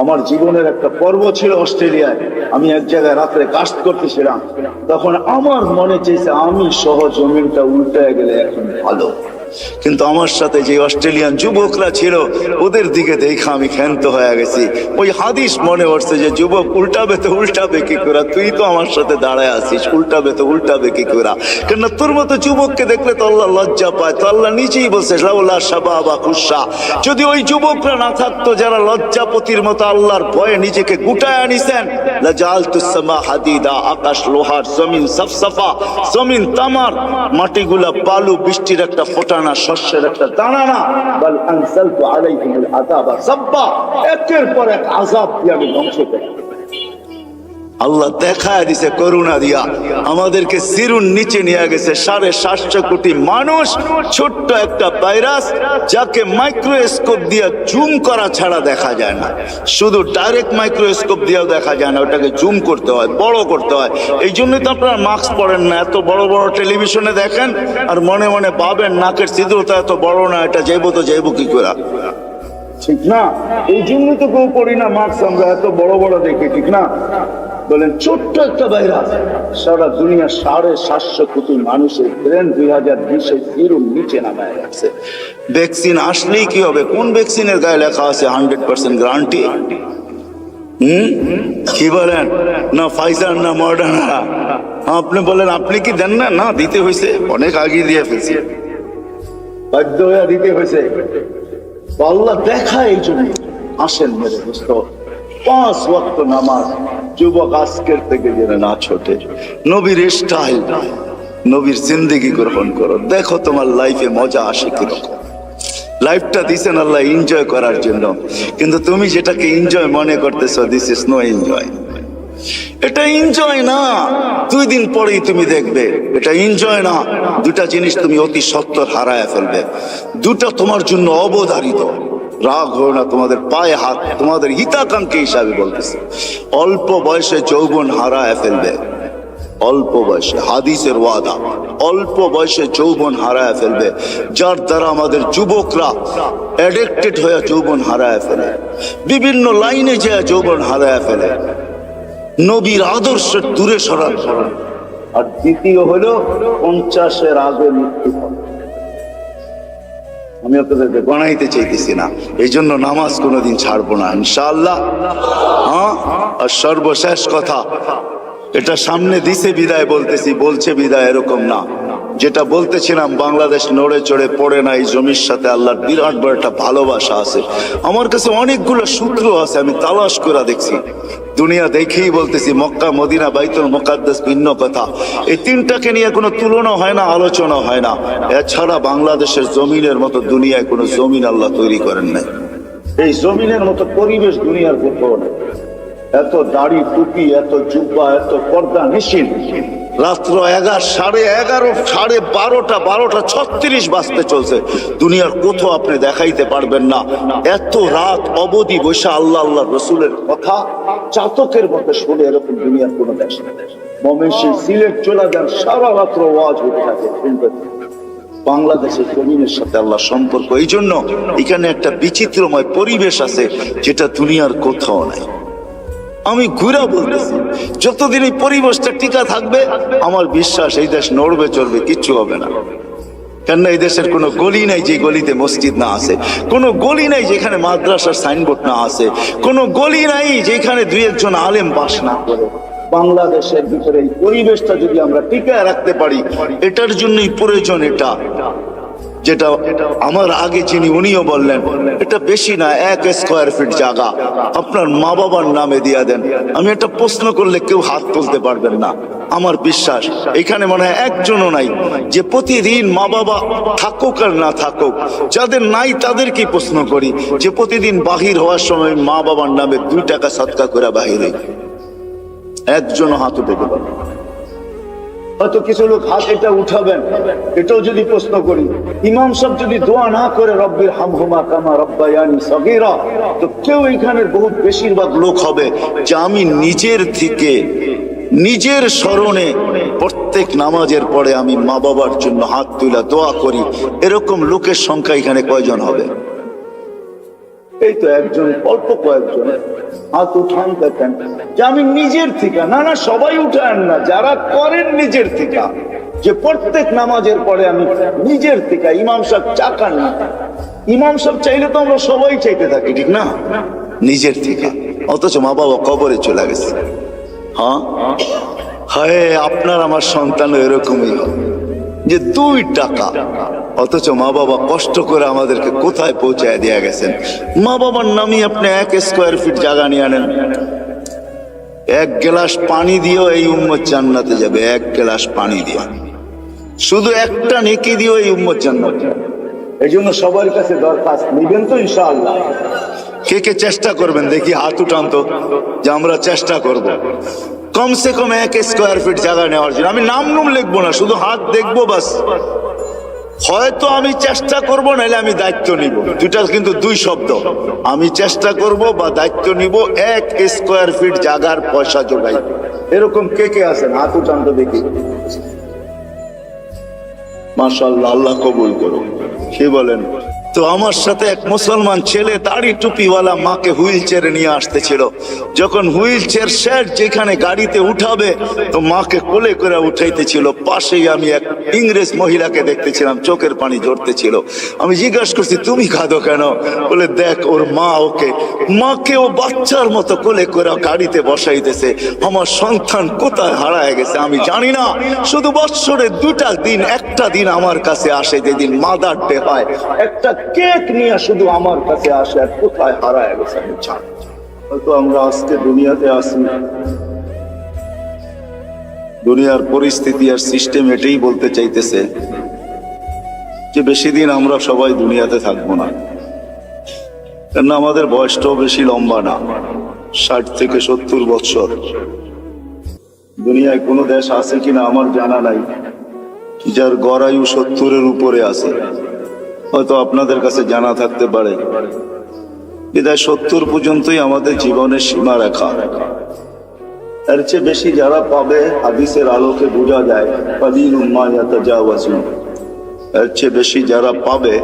আমার জীবনের একটা পর্ব ছিল অস্ট্রেলিয়ায়, আমি এক জায়গায় রাত্রে কাস্ট করতেছিলাম, তখন আমার মনে চেয়েছে আমি সহ জমিনটা উল্টে গেলে এখন ভালো। কিন্তু আমার সাথে যে অস্ট্রেলিয়ান যুবকরা ছিল ওদের দিকে দেখা আমি ক্ষান্ত হয়ে গেছি। ওই হাদিস মনে পড়ছে যে যুবক উল্টাবে তো উল্টাবে কি করে, তুই তো আমার সাথে দাঁড়ায় আছিস, উল্টাবে তো উল্টাবে কি করে? কেন তোর মতো যুবককে দেখলে তো আল্লাহ লজ্জা পায়। তো আল্লাহ নিজেই বলছে লাউলা শাবাবা খুশা, যদি ওই যুবকরা না থাকতো যারা লজ্জাপতির মতো আল্লাহর ভয়ে নিজেকে গুটায় আনিছেন, লাজালতুস সামা হাদিদা, আকাশ লোহার, জমিন সফসফা, জমিন তামার, মাটিগুলা বালু, বৃষ্টির একটা ফোঁটা না, শস্যের একটা দানা না। বল আনসালতু আলাইহিমুল আযাবা সাব্বা, একের পর এক আযাব দিয়ে আমি ধ্বংস করে। আল্লাহ দেখায় দিছে করুণা দিয়া, আমাদেরকে সিরুন নিচে নিয়ে গেছে। 750 কোটি মানুষ, ছোট্ট একটা ভাইরাস যাকে মাইক্রোস্কোপ দিয়ে জুম করা ছাড়া দেখা যায় না। শুধু ডাইরেক্ট মাইক্রোস্কোপ দিয়েও দেখা যায় না, ওটাকে জুম করতে হয়, বড় করতে হয়। এই জন্যই তো আপনারা মাস্ক পরেন না। এত বড় বড় টেলিভিশনে দেখেন আর মনে মনে ভাবেন নাকের ছিদ্রটা এত বড় না, এটা যাইবো তো যাইবো কি করে, ঠিক না? এই জন্যই তো কেউ পড়ি না মাস্ক, আমরা এত বড় বড় দেখি, ঠিক না? বলেন ছোট্ট একটা ভাইরাস সারা দুনিয়া 750 কোটি মানুষের ব্রেন 2020-এ জিরো নিচে নামায় রাখছে। ভ্যাকসিন আসলেই কি হবে? কোন ভ্যাকসিনের গায়ে লেখা আছে 100% গ্যারান্টি? কি বলেন? না ফাইজার না মডার্না। আপনি বলেন আপনি কি দেন না? না, দিতে হয়েছে, অনেক আগে দিয়ে ফেলছে, বাধ্য হয়ে দিতে হয়েছে। আল্লাহ দেখায় এই জন্য। আসেন মেরে দোস্ত, 5 ওয়াক্ত নামাজ যুবক আজকের থেকে যেন না ছোটে। নবীর স্টাইল, নবীর জিন্দেগি গ্রহণ করো, দেখো তোমার লাইফে মজা আসে কিরকম। লাইফটা দিছেন আল্লাহ এনজয় করার জন্য, কিন্তু তুমি যেটাকে এনজয় মনে করতেছো, দিস ইজ নো এনজয়। এটা এনজয় না, 2 দিন পরেই তুমি দেখবে এটা এনজয় না। 2টা জিনিস তুমি অতি সত্বর হারায় ফেলবে, 2টা তোমার জন্য অবধারিত। রাগ হয় না, তোমাদের পায়ে হাত, তোমাদের হিতাকাঙ্ক্ষী হিসাবে বলতেছে। অল্প বয়সে যৌবন হারায় ফেলবে, অল্প বয়সে, হাদিসের ওয়াদা, অল্প বয়সে যৌবন হারায় ফেলবে। যার দ্বারা আমাদের যুবকরা অ্যাডিক্টেড হয়ে যৌবন হারায় ফেলে, বিভিন্ন লাইনে যায় যৌবন হারায় ফেলে, নবীর আদর্শের দূরে সরান। আর দ্বিতীয় হলো 50-এর আগে মৃত্যু হবে। আমি আপনাদেরকে গণাইতে চাইতেছি না, এই জন্য নামাজ কোনোদিন ছাড়বো না ইনশাআল্লাহ। হ্যাঁ, আর সর্বশেষ কথা, এটা সামনে দিছে বিদায় বলতেছি, বলছে বিদায় এরকম না। যেটা বলতেছিলাম, বাংলাদেশ নড়ে চড়ে পড়ে না, এই জমির সাথে আল্লাহর বিরাট বড় একটা ভালোবাসা আছে। আমার কাছে অনেকগুলো সূত্র আছে, আমি তালাশ করে দেখছি। দুনিয়া দেখেই বলতেছি, মক্কা, মদিনা, বাইতুল মুকাদ্দাস ভিন্ন কথা। এই 3টাকে নিয়ে কোনো তুলনা হয় না, আলোচনা হয় না। এছাড়া বাংলাদেশের জমিনের মতো দুনিয়ায় কোনো জমিন আল্লাহ তৈরি করেন নাই। এই জমিনের মতো পরিবেশ দুনিয়ার কোথাও নেই। এত দাড়ি টুপি, এত জুব্বা, এত পর্দা নিশিন, রাত্র 11, সাড়ে 12টা বাজতে চলছে। দুনিয়ার কোথাও আপনি দেখাইতে পারবেন না এত রাত অবধি বসে আল্লাহ আল্লাহ রসুলের কথা চাতকের মতো শুনে, এরকম দুনিয়ার কোনো দেশ না। ময়মনসিংহ, সিলেট চলে যান, সারা রাত্র ওয়াজ হতে থাকে, শুনতে থাকে। বাংলাদেশের জমিনের সাথে আল্লাহ সম্পর্ক, এই জন্য এখানে একটা বিচিত্রময় পরিবেশ আছে যেটা দুনিয়ার কোথাও নাই। আমি ঘুরা বলতেছি, যতদিন এই পরিবেশটা টিকা থাকবে আমার বিশ্বাস এই দেশ নড়বে চড়বে, কিচ্ছু হবে না। কেননা এই দেশের কোনো গলি নাই যে গলিতে মসজিদ না আছে, কোনো গলি নাই যেখানে মাদ্রাসার সাইনবোর্ড না আছে, কোনো গলি নাই যেখানে দুই একজন আলেম বাস না করে। বাংলাদেশের ভিতরে এই পরিবেশটা যদি আমরা টিকায় রাখতে পারি, এটার জন্যই প্রয়োজন এটা, যেটা আমার আগে যিনি উনিও বললেন, এটা বেশি না, 1 স্কয়ার ফিট জায়গা আপনার মা বাবার নামে দিয়া দেন। আমি একটা প্রশ্ন করলে কেউ হাত তুলতে পারবেন না। আমার বিশ্বাস এখানে মনে হয় একজনও নাই যে প্রতিদিন মা বাবা থাকুক আর না থাকুক, যাদের নাই তাদেরকে প্রশ্ন করি যে প্রতিদিন বাহির হওয়ার সময় মা বাবার নামে 2 টাকা সদকা করে বাহির হই, একজনও হাত উঠে দেবেন। হয়তো কিছু লোক হাত এটা উঠাবেন, এটাও যদি প্রশ্ন করি, ইমাম সাহেব যদি দোয়া না করে রব্বির হামহুমা কামা রব্বায়ানি সগীরা, তো কেউ এখানের বহুত বেশিরভাগ লোক হবে যে আমি নিজের থেকে নিজের স্মরণে প্রত্যেক নামাজের পরে আমি মা বাবার জন্য হাত তুলে দোয়া করি। এরকম লোকের সংখ্যা এখানে কয়জন হবে? এই তো একজন, অল্প কয়েকজন হাত উঠান দেখেন যে আমি নিজের থেকে। না না, সবাই উঠান না, যারা করেন নিজের থেকে, যে প্রত্যেক নামাজের পরে আমি নিজের থেকে। ইমাম সাহেব চাকান না, ইমাম সাহেব চাইলে তো আমরা সবাই চাইতে থাকি, ঠিক না? নিজের থেকে। অথচ মা বাবা কবরে চলে গেছে। হ্যাঁ, হায় আপনার আমার সন্তানও এরকমই হবে যে 2 টাকা, অথচ মা বাবা কষ্ট করে আমাদেরকে কোথায় পৌঁছায় দিয়ে গেছেন। মা বাবার নামই আপনি 1 স্কয়ার ফিট জায়গা নিয়ে আনেন, 1 গ্লাস পানি দিয়েও এই উম্মত জান্নাতে যাবে। 1 গ্লাস পানি দিয়ে, শুধু একটা নেকি দিয়েও এই উম্মত জান্নাতে যাবে। এই জন্য সবার কাছে দরখাস্ত, নিবেন তো ইনশাআল্লাহ? কে কে চেষ্টা করবেন দেখি, হাত উঠান তো, যে আমরা চেষ্টা করব কমসে কম 1 স্কয়ার ফিট জায়গা নেওয়ার জন্য। আমি নাম নুম লিখবো না, শুধু হাত দেখবো বাস। হয়তো আমি চেষ্টা করব, নাহলে আমি দায়িত্ব নিব। দুটা কিন্তু 2 শব্দ, আমি চেষ্টা করব বা দায়িত্ব নিব। 1 স্কয়ার ফিট জায়গার পয়সা জোগাই। এরকম কে কে আছেন? হাত উঠান তো দেখি। মাশাআল্লাহ, আল্লাহ কবুল করুন। কি বলেন? তো আমার সাথে এক মুসলমান ছেলে দাড়ি টুপিওয়ালা মাকে হুইল চেয়ারে নিয়ে আসতেছিল। যখন হুইল চেয়ার সেট যেখানে গাড়িতে উঠাবে, তো মাকে কোলে করে উঠাইতেছিল। পাশেই আমি এক ইংরেজ মহিলাকে দেখতেছিলাম, চোখের পানি ঝরতেছিল। আমি জিজ্ঞাসা করছি, তুমি কাঁদো কেন? বলে, দেখ ওর মা মাকে ও বাচ্চার মতো কোলে করে গাড়িতে বসাইতেছে। আমার সন্তান কোথায় হারায় গেছে আমি জানি না। শুধু বৎসরে 2টা দিন, একটা দিন আমার কাছে আসে যেদিন মাদার ডে হয়, একটা কেক নিয়ে শুধু আমার কাছে আসে, আর কোথায় হারায় গেছে আমি জানি। হয়তো আমরা আজকে দুনিয়াতে আসি, দুনিয়ার পরিস্থিতি আর সিস্টেম এটাই বলতে চাইতেছে যে বেশি দিন আমরা সবাই দুনিয়াতে থাকবো না। কেন আমাদের বয়সটাও বেশি লম্বা না, 60 থেকে 70 বছর। দুনিয়ায় কোনো দেশ আছে কিনা আমার জানা নাই যার গড় আয়ু 70-এর উপরে আছে। হয়তো আপনাদের কাছে জানা থাকতে পারে। বিদায় 70 পর্যন্তই আমাদের জীবনের সীমা রেখা। এর চেয়ে বেশি যারা পাবে, হাদিসের আলোকে বোঝা যায় কালিলুম মা ইয়াতাজাওয়াজুন, এর চেয়ে বেশি যারা পাবে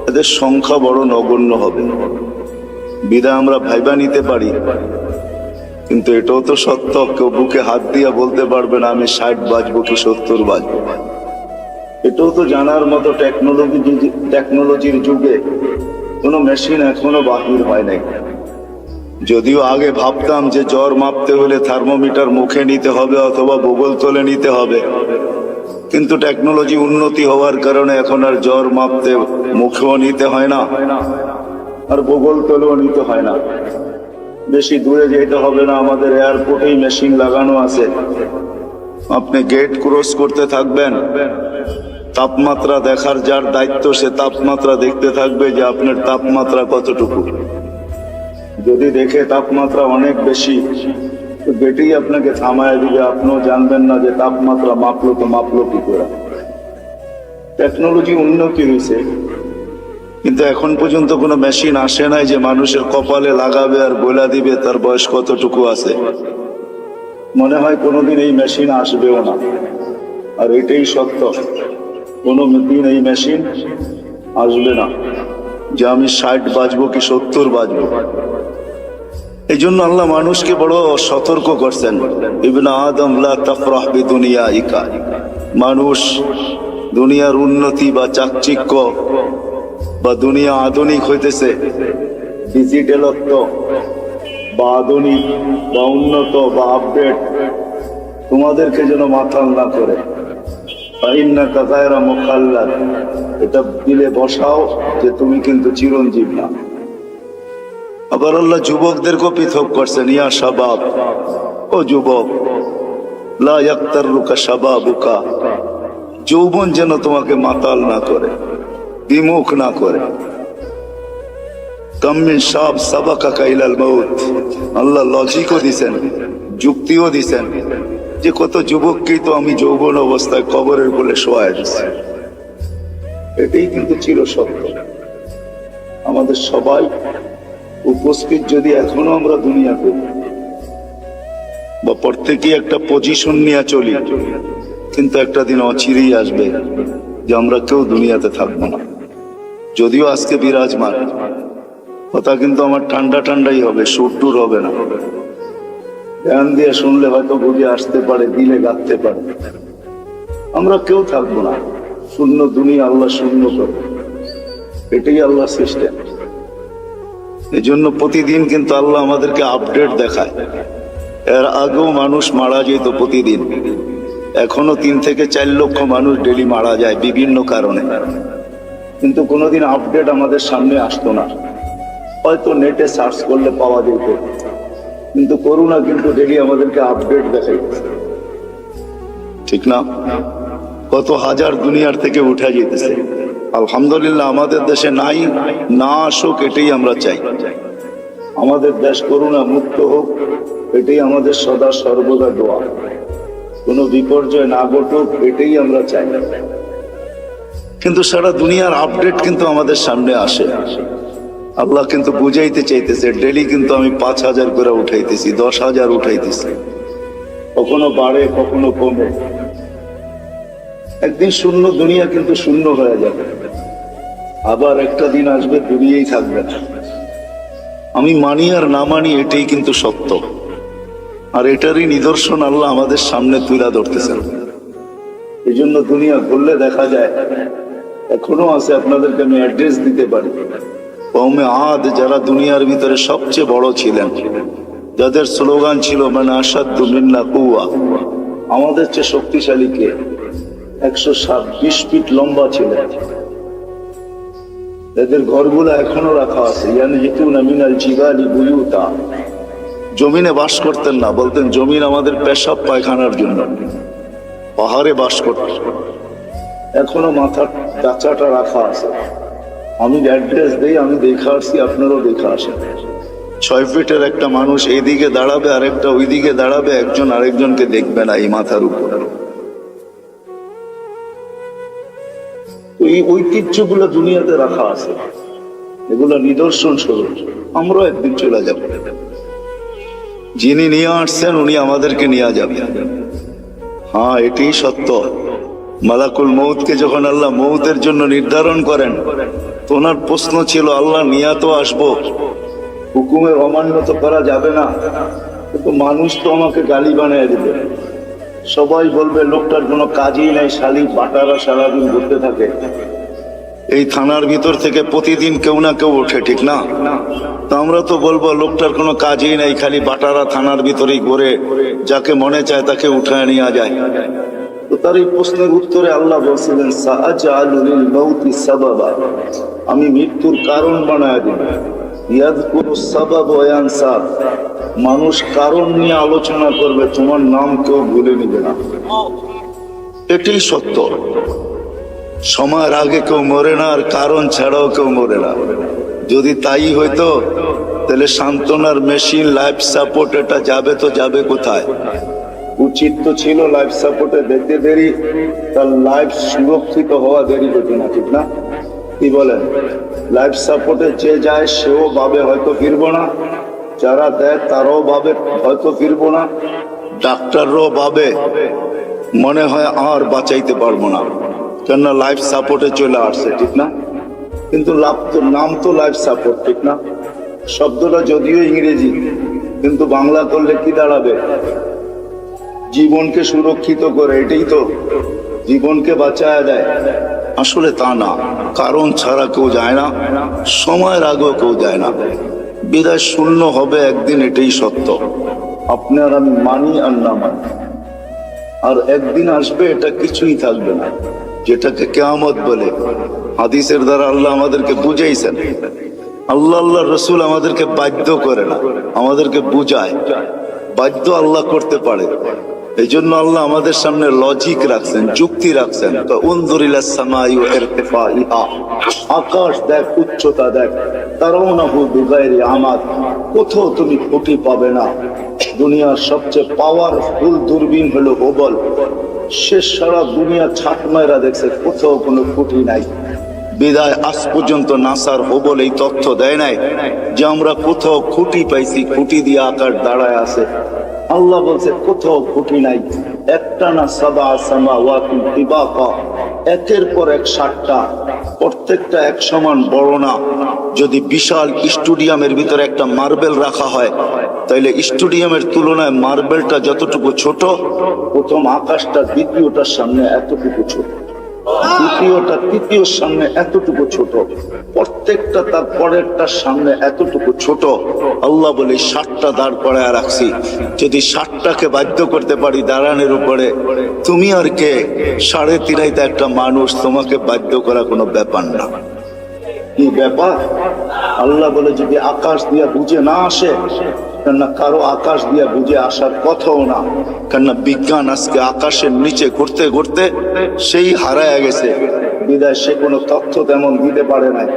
এদের সংখ্যা বড় নগণ্য হবে। বিদায় আমরা ভাইবা নিতে পারি, কিন্তু এটাও তো সত্য, কেউ বুকে হাত দিয়ে বলতে পারবে না আমি 60 বাজবো কি 70 বাজবো। এটাও তো জানার মতো টেকনোলজির যুগে কোনো মেশিন এখনো বাহির হয় নাই। যদিও আগে ভাবতাম যে জ্বর মাপতে হলে থার্মোমিটার মুখে নিতে হবে অথবা বুগল তলে নিতে হবে, কিন্তু টেকনোলজি উন্নতি হওয়ার কারণে এখন আর জ্বর মাপতে মুখেও নিতে হয় না, আর বুগল তলেও নিতে হয় না। বেশি দূরে যেতে হবে না, আমাদের এয়ারপোর্টেই মেশিন লাগানো আছে। আপনি গেট ক্রস করতে থাকবেন, তাপমাত্রা দেখার যার দায়িত্ব সে তাপমাত্রা দেখতে থাকবে যে আপনার তাপমাত্রা কতটুকু। যদি দেখে তাপমাত্রা অনেক বেশি, তো বেটি আপনাকে থামায় দিবে, আপনিও জানবেন না যে তাপমাত্রা মাপলো তো মাপলো কি করে। টেকনোলজি উন্নতি হয়েছে, কিন্তু এখন পর্যন্ত কোনো মেশিন আসে নাই যে মানুষের কপালে লাগাবে আর বলে দিবে তার বয়স কতটুকু আছে। মনে হয় কোনোদিন এই মেশিন আসবেও না। আর এটাই সত্য, কোনো দিন এই মেশিন আসবে না যে আমি 60 বাজবো কি 70 বাজবো। এই জন্য আল্লাহ মানুষকে বড় সতর্ক করছেন, ইবনে আদম লা তাফরাহ বিদুনিয়াইকা, মানুষ দুনিয়ার উন্নতি বা চাকচিক্য বা দুনিয়া আধুনিক হইতেছে, ডিজিটালত্ব বা আধুনিক বা উন্নত বা আপডেট তোমাদেরকে যেন মাতাল না করে। এটা দিলে বসাও যে তুমি কিন্তু চিরঞ্জীব না। আবার আল্লাহ যুবকদেরকেও পৃথক করছেন, ইয়া শাবাব, ও যুবক, লা ইয়াক্তাররুকা শাবাবুকা, যৌবন যেন তোমাকে মাতাল না করে, বিমুখ না করে। কাম মিন শাব সাবাকাকা ইলাল মাউত, আল্লাহ লজিকও দিছেন, যুক্তিও দিছেন যে কত যুবককেই তো আমি যৌবন অবস্থায় কবরের কোলে শোয়ায় দিচ্ছি। এটাই কিন্তু চির সত্য। আমাদের সবাই উপস্থিত যদি এখনো আমরা দুনিয়াতে বা প্রত্যেকেই একটা পজিশন নিয়ে চলি, কিন্তু একটা দিন অচিরেই আসবে যে আমরা কেউ দুনিয়াতে থাকবো না। যদিও আজকে বিরাজমান কথা, কিন্তু আমার ঠান্ডা ঠান্ডাই হবে, সুর টুর হবে না। ধ্যান দিয়ে শুনলে হয়তো বুঝে আসতে পারে, দিলে গাঁথতে পারে। আমরা কেউ থাকবো না, শূন্য দুনিয়া আল্লাহ শূন্য করবে, এটাই আল্লাহ সিস্টেম। এই জন্য প্রতিদিন কিন্তু আল্লাহ আমাদেরকে আপডেট দেখায়। এর আগেও মানুষ মারা যেত প্রতিদিন, এখনো 3 থেকে 4 লক্ষ মানুষ ডেলি মারা যায় বিভিন্ন কারণে, কিন্তু কোনোদিন আপডেট আমাদের সামনে আসতো না। হয়তো নেটে সার্চ করলে পাওয়া যেত, কিন্তু করোনা কিন্তু ডেলি আমাদেরকে আপডেট দেখাইতেছে, ঠিক না? কত হাজার দুনিয়ার থেকে উঠে যেতেছে। আলহামদুলিল্লাহ আমাদের দেশে নাই, না আসুক এটাই আমরা চাই। আমাদের দেশ করোনা মুক্ত হোক, এটাই আমাদের সদা সর্বদা দোয়া। কোনো বিপর্যয় না ঘটুক, এটাই আমরা চাই। কিন্তু সারা দুনিয়ার আপডেট কিন্তু আমাদের সামনে আসে। আল্লাহ কিন্তু বুঝাইতে চাইতেছে, ডেলি কিন্তু আমি 5000 করে উঠাইতেছি, 10,000 উঠাইতেছি, কখনো বাড়ে কখনো কমে। একদিন শূন্য দুনিয়া কিন্তু শূন্য হয়ে যাবে, আবার একটা দিন আসবে দুনিয়াই থাকবে না। আমি মানি আর না মানি, এটাই কিন্তু সত্য। আর এটারই নিদর্শন আল্লাহ আমাদের সামনে তুলে ধরতেছেন। এই জন্য দুনিয়া ঘুরলে দেখা যায় এখনো আছে। আপনাদেরকে আমি অ্যাড্রেস দিতে পারি। কওমে আদ যারা দুনিয়ার ভিতরে সবচেয়ে বড় ছিলেন, যাদের স্লোগান ছিল মানে আসাদ্দু মিন্না কুওয়া, আমাদের চেয়ে শক্তিশালী কে? 120 ফিট লম্বা ছিলেন। এদের ঘরগুলো এখনো রাখা আছে। ইয়ানহিতুনা মিনাল জিবালি বুয়ুতা, জমিনে বাস করতেন না, বলতেন জমিন আমাদের পেশাব পায়খানার জন্য। পাহাড়ে বাস করতেন, এখনো মাথার ডাচাটা রাখা আছে। আমি অ্যাড্রেস দেই, আমি দেখে আসছি, আপনারাও দেখে আসেন। 6 ফিটের একটা মানুষ এইদিকে দাঁড়াবে, আরেকটা ওইদিকে দাঁড়াবে, একজন আরেকজনকে দেখবে না এই মাথার উপর। এই ঐতিহ্যগুলো দুনিয়াতে রাখা আছে, এগুলো নিদর্শন স্বরূপ। আমরাও একদিন চলে যাব। যিনি নিয়ে আসছেন উনি আমাদেরকে নিয়ে যাবেন। হ্যাঁ, এটাই সত্য। মালাকুল মউতকে যখন আল্লাহ মউতের জন্য নির্ধারণ করেন, তো ওনার প্রশ্ন ছিল, আল্লাহ নিয়া তো আসবো, হুকুমের অমান্য তো করা যাবে না, কিন্তু মানুষ তো আমাকে গালি বানিয়ে দিবে। সবাই বলবে লোকটার কোনো কাজই নাই, শালি বাটারা সারাদিন ঘুরতে থাকে। এই থানার ভিতর থেকে প্রতিদিন কেউ না কেউ ওঠে, ঠিক না? তো আমরা তো বলবো লোকটার কোনো কাজই নাই, খালি বাটারা থানার ভিতরেই ঘুরে, যাকে মনে চায় তাকে উঠায় নিয়ে যায়। তো তার এই প্রশ্নের উত্তরে আল্লাহ বলছিলেন, সাআজআলু লিল মাউতি সাবাবা, আমি মৃত্যুর কারণ বানায় দিব। ইয়াযকুরুস সাবাব ওয়া ইয়ানসা, মানুষ কারণ নিয়ে আলোচনা করবে, তোমার নাম কেউ ভুলে নিবে না। এটাই সত্য। সময়ের আগে কেউ মরে না, আর কারণ ছাড়াও কেউ মরে না। যদি তাই হইতো তাহলে সান্ত্বনার মেশিন, লাইফ সাপোর্ট, এটা যাবে তো যাবে কোথায়? উচিত তো ছিল লাইফ সাপোর্টে দিতে দেরি, তার লাইফ সুরক্ষিত হওয়া দেরি হতো না, ঠিক না? কি বলেন? লাইফ সাপোর্টে যে যায় সেও ভাবে হয়তো ফিরবো না, যারা দেয় তারাও ভাবে হয়তো ফিরবো না, ডাক্তাররাও ভাবে মনে হয় আর বাঁচাইতে পারবো না, কেননা লাইফ সাপোর্টে চলে আসছে, ঠিক না? কিন্তু লাভ তো, নাম তো লাইফ সাপোর্ট, ঠিক না? শব্দটা যদিও ইংরেজি, কিন্তু বাংলা করলে কি দাঁড়াবে? জীবনকে সুরক্ষিত করে, এটাই তো, জীবনকে বাঁচায় দেয়। আসলে তা না, কারণ ছাড়া কেউ যায় না, সময়ের আগেও কেউ যায় না, বিদায় শূন্য হবে একদিন, এটাই সত্য। আপনার আমি মানি আর না মানি, আর একদিন আসবে এটা কিছুই থাকবে না, যেটাকে কিয়ামত বলে। হাদিসের দ্বারা আল্লাহ আমাদেরকে বুঝাইছেন। আল্লাহ রসুল আমাদেরকে বাধ্য করে না, আমাদেরকে বুঝায়। বাধ্য আল্লাহ করতে পারে, এই জন্য আল্লাহ আমাদের সামনে লজিক রাখছেন, যুক্তি রাখছেন। আকাশ দেখ, উচ্চতা দেখ, তারাউনাহু বিগাইরি আমাদ, কোথাও তুমি খুঁটি পাবে না। দুনিয়ার সবচেয়ে পাওয়ারফুল দূরবীন হলো হুবল, সে সারা দুনিয়া ছাট মাইরা দেখছে, কোথাও কোনো খুঁটি নাই। বিদায় আজ পর্যন্ত নাসার হুবল এই তথ্য দেয় নাই যে আমরা কোথাও খুঁটি পাইছি, খুঁটি দিয়ে আকাশ দাঁড়ায় আছে। আল্লাহ বলছে কোথাও খুঁটি নাই। একটা না সাবা সামাওয়াতুন তিবাকা, একের পর এক 7টা, প্রত্যেকটা এক সমান বড় না। যদি বিশাল স্টেডিয়ামের ভিতরে একটা মার্বেল রাখা হয়, তাইলে স্টেডিয়ামের তুলনায় মার্বেলটা যতটুকু ছোট, প্রথম আকাশটা দ্বিতীয়টার সামনে এতটুকু ছোট, দ্বিতীয়টা তৃতীয়র সামনে এতটুকু ছোট, প্রত্যেকটা তার পরেরটার সামনে এতটুকু ছোট। আল্লাহ বলে 7টা দাঁড় করায় রাখছি, যদি 7টাকে বাধ্য করতে পারি দাঁড়ানোর উপরে, তুমি আর কে? 3.5 একটা মানুষ, তোমাকে বাধ্য করা কোনো ব্যাপার না। কি ব্যাপার? আল্লাহ বলে যদি আকাশ দিয়া বুঝে না আসে, কেননা কারো আকাশ দিয়া বুঝে আসার কথাও না, কেননা বিজ্ঞান আজকে আকাশের নিচে ঘুরতে ঘুরতে সেই হারায় গেছে, বিদায় সে কোনো তথ্য তেমন দিতে পারে নাই।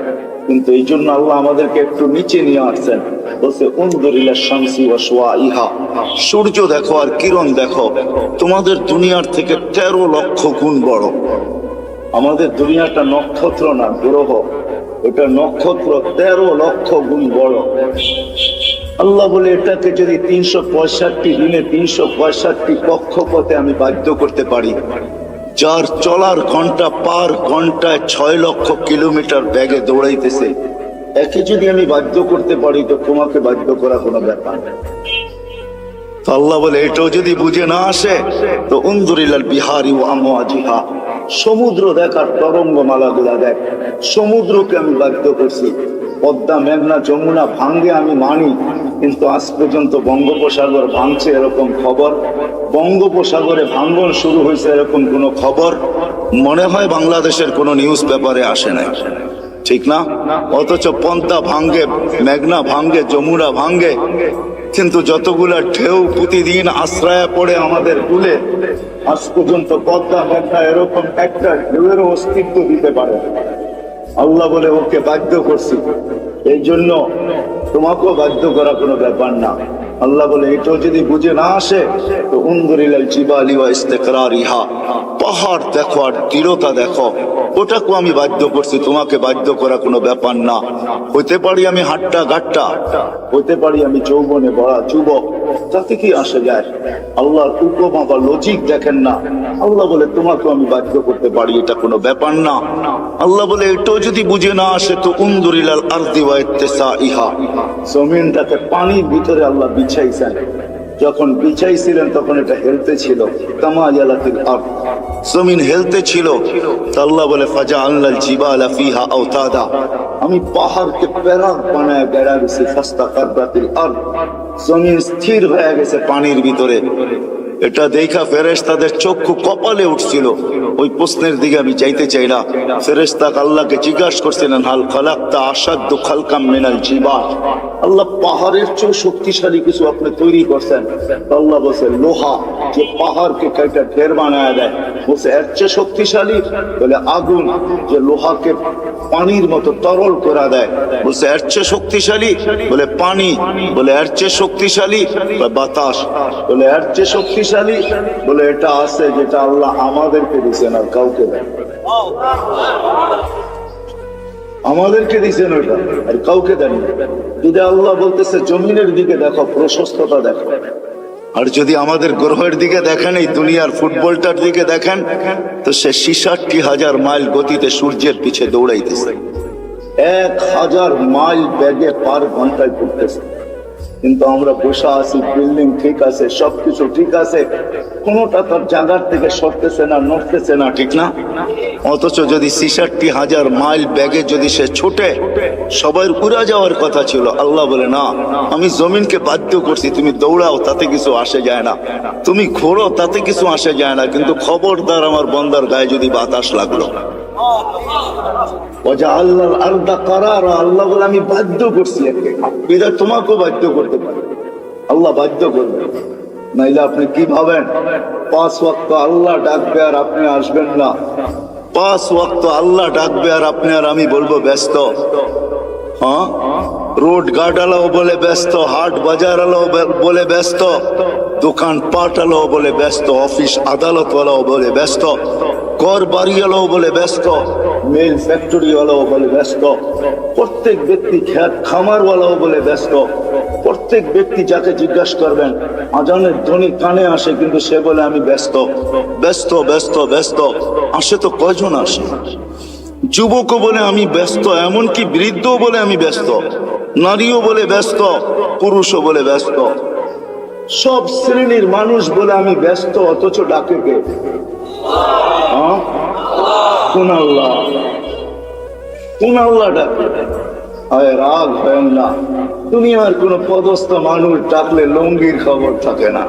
কিন্তু এই জন্য আল্লাহ আমাদেরকে একটু নিচে নিয়ে আসছেন, বলছে উনদুরিলা শামসি ওয়া শুআইহা, সূর্য দেখো আর কিরণ দেখো, তোমাদের দুনিয়ার থেকে 13 লক্ষ গুণ বড়। আমাদের দুনিয়াটা নক্ষত্র না, গ্রহ, এটা নক্ষত্র 13 লক্ষ গুণ বড়। আল্লাহ বলে এটাকে যদি 365 দিনে 365 কক্ষপথে আমি বাধ্য করতে পারি, যার চলার ঘন্টা পার ঘন্টায় 6 লক্ষ কিলোমিটার বেগে দৌড়াইতেছে, একে যদি আমি বাধ্য করতে পারি, তো তোমাকে বাধ্য করা কোনো ব্যাপার না। আল্লাহ বলে এটাও যদি বুঝে না আসে, তো উনজুরিলাল বিহারি ওয়া আমওয়াজিহা, সমুদ্র দেখার তরঙ্গমালা গুলা দেখ। সমুদ্রকে আমি বাধ্য করছি। পদ্মা, মেঘনা, যমুনা ভাঙ্গে আমি মানি, কিন্তু আজ পর্যন্ত বঙ্গোপসাগর ভাঙছে এরকম খবর, বঙ্গোপসাগরে ভাঙ্গন শুরু হয়েছে এরকম কোনো খবর মনে হয় বাংলাদেশের কোনো নিউজ পেপারে আসে না, ঠিক না? অথচ পদ্মা ভাঙ্গে, মেঘনা ভাঙ্গে, যমুনা ভাঙ্গে, কিন্তু যতগুলা ঢেউ প্রতিদিন আশ্রয় পড়ে আমাদের কুলে, আজ পর্যন্ত পদ্মা মেঘনা এরকম একটা ঢেউয়ের অস্তিত্ব দিতে পারে। আল্লাহ বলে ওকে বাধ্য করছি, এই জন্য তোমাকেও বাধ্য করা কোনো ব্যাপার না। আল্লাহ বলে এটাও যদি বুঝে না আসে, তো উনদুরিলাল জিবালি ওয়া ইস্তিকরারিহা, পাহাড় দেখো আর দৃঢ়তা দেখো, ওটাকেও আমি বাধ্য করছি, তোমাকে বাধ্য করা কোনো ব্যাপার না। হইতে পারি আমি হাট্টা গাট্টা, হইতে পারি আমি যৌবনে বড়া যুবক, তাতে কি আসে যায়? আল্লাহর উপমা বা লজিক দেখেন না। আল্লাহ বলে তোমাকেও আমি বাধ্য করতে পারি, এটা কোনো ব্যাপার না। আল্লাহ বলে এটাও যদি বুঝে না আসে, তো উনদুরিলাল আরদি ওয়া ইত্তিসাইহা, জমিনটাকে পানির ভিতরে আল্লাহ বিছাইছেন। যখন বিছাইছিলেন তখন এটা হেলতে ছিল, তামায়ালাতিল আরদ, জমিন হেলতে ছিল। আল্লাহ বলে ফাজআলনাল জিবালা ফিহা আওতাদা, আমি পাহাড়কে প্যারাক বানায় বেড়া গেছি, ফাস্তাকাররাতিল আরদ, জমিন স্থির হয়ে গেছে পানির ভিতরে। এটা দেখা ফেরেশতাদের চক্ষু কপালে উঠছিল। ওই প্রশ্নের দিকে আমি যাইতে চাই না। ফেরেশতা আল্লাহকে জিজ্ঞাসা করছিলেন, হাল খালাকতা আশাদ্দু খালকাম মিনাল জিবাল, আল্লাহ পাহাড়ের চেয়ে শক্তিশালী কিছু আপনি তৈরি করছেন। আল্লাহ বলছে লোহা, যে পাহাড়কে কাইটা ঢের বানায় দেয়। বলছে এর চেয়ে শক্তিশালী? বলে আগুন, যে লোহাকে পানির মতো তরল করে দেয়। বলছে এর চেয়ে শক্তিশালী? বলে পানি। বলে এর চেয়ে শক্তিশালী? বাতাস। বলে এর চেয়ে শক্তিশালী? বলে এটা আছে যেটা আল্লাহ আমাদেরকে দিচ্ছেন আর কাউকে দেয়। আমাদেরকে দিচ্ছেন ওইটা আর কাউকে দেন। যদি আল্লাহ বলতেছে জমিনের দিকে দেখো, প্রশস্ততা দেখো, আর যদি আমাদের গ্রহের দিকে দেখেন, এই দুনিয়ার ফুটবলটার দিকে দেখেন, তো সে 66,000 মাইল গতিতে সূর্যের পিছে দৌড়াইতেছে, 1000 মাইল বেগে পার ঘন্টায় ঘুরতেছে। কিন্তু আমরা বসে আছি, বিল্ডিং ঠিক আছে, সবকিছু ঠিক আছে, কোনোটা তার জায়গার থেকে সরতেছে না, নড়তেছে না, ঠিক না? অথচ যদি 66,000 মাইল ব্যাগে যদি সে ছুটে, সবাই উড়া যাওয়ার কথা ছিল। আল্লাহ বলে না, আমি জমিনকে বাধ্য করছি, তুমি দৌড়াও, তাতে কিছু আসে যায় না, তুমি ঘোরো, তাতে কিছু আসে যায় না, কিন্তু খবরদার আমার বন্দার গায়ে যদি বাতাস লাগলো। আল্লাহ বলে আমি বাধ্য করছি, তোমাকেও বাধ্য করতে পারি, আল্লাহ বাধ্য করবে। নাইলে আপনি কি ভাবেন 5 ওয়াক্ত আল্লাহ ডাকবে আর আপনি আসবেন না? 5 ওয়াক্ত আল্লাহ ডাকবে আর আপনি আর আমি বলবো ব্যস্ত? হ্যাঁ, রোড গার্ড আলাও বলে ব্যস্ত, হাট বাজার আলাও বলে ব্যস্ত, দোকান পাট আলাও বলে ব্যস্ত, অফিস আদালত ওয়ালাও বলে ব্যস্ত, ঘর বাড়ি আলাও বলে ব্যস্ত, মিল ফ্যাক্টরি ওয়ালাও বলে ব্যস্ত, প্রত্যেক ব্যক্তি খেত খামার ওয়ালাও বলে ব্যস্ত। প্রত্যেক ব্যক্তি যাকে জিজ্ঞাসা করবেন, আজানের ধ্বনি কানে আসে, কিন্তু সে বলে আমি ব্যস্ত, ব্যস্ত, ব্যস্ত, ব্যস্ত। আসে তো কয়জন আসে? যুবকও বলে আমি ব্যস্ত, এমনকি বৃদ্ধ বলে আমি ব্যস্ত, নারীও বলে ব্যস্ত, পুরুষও বলে ব্যস্ত, সব শ্রেণীর মানুষ বলে আমি ব্যস্ত। অথচ ডাকে কে? কোন আল্লাহ? কোন আল্লাহ ডাকে? রাগ হয় না। দুনিয়ার কোন পদস্থ মানুষ ডাকলে লঙ্গির খবর থাকে না।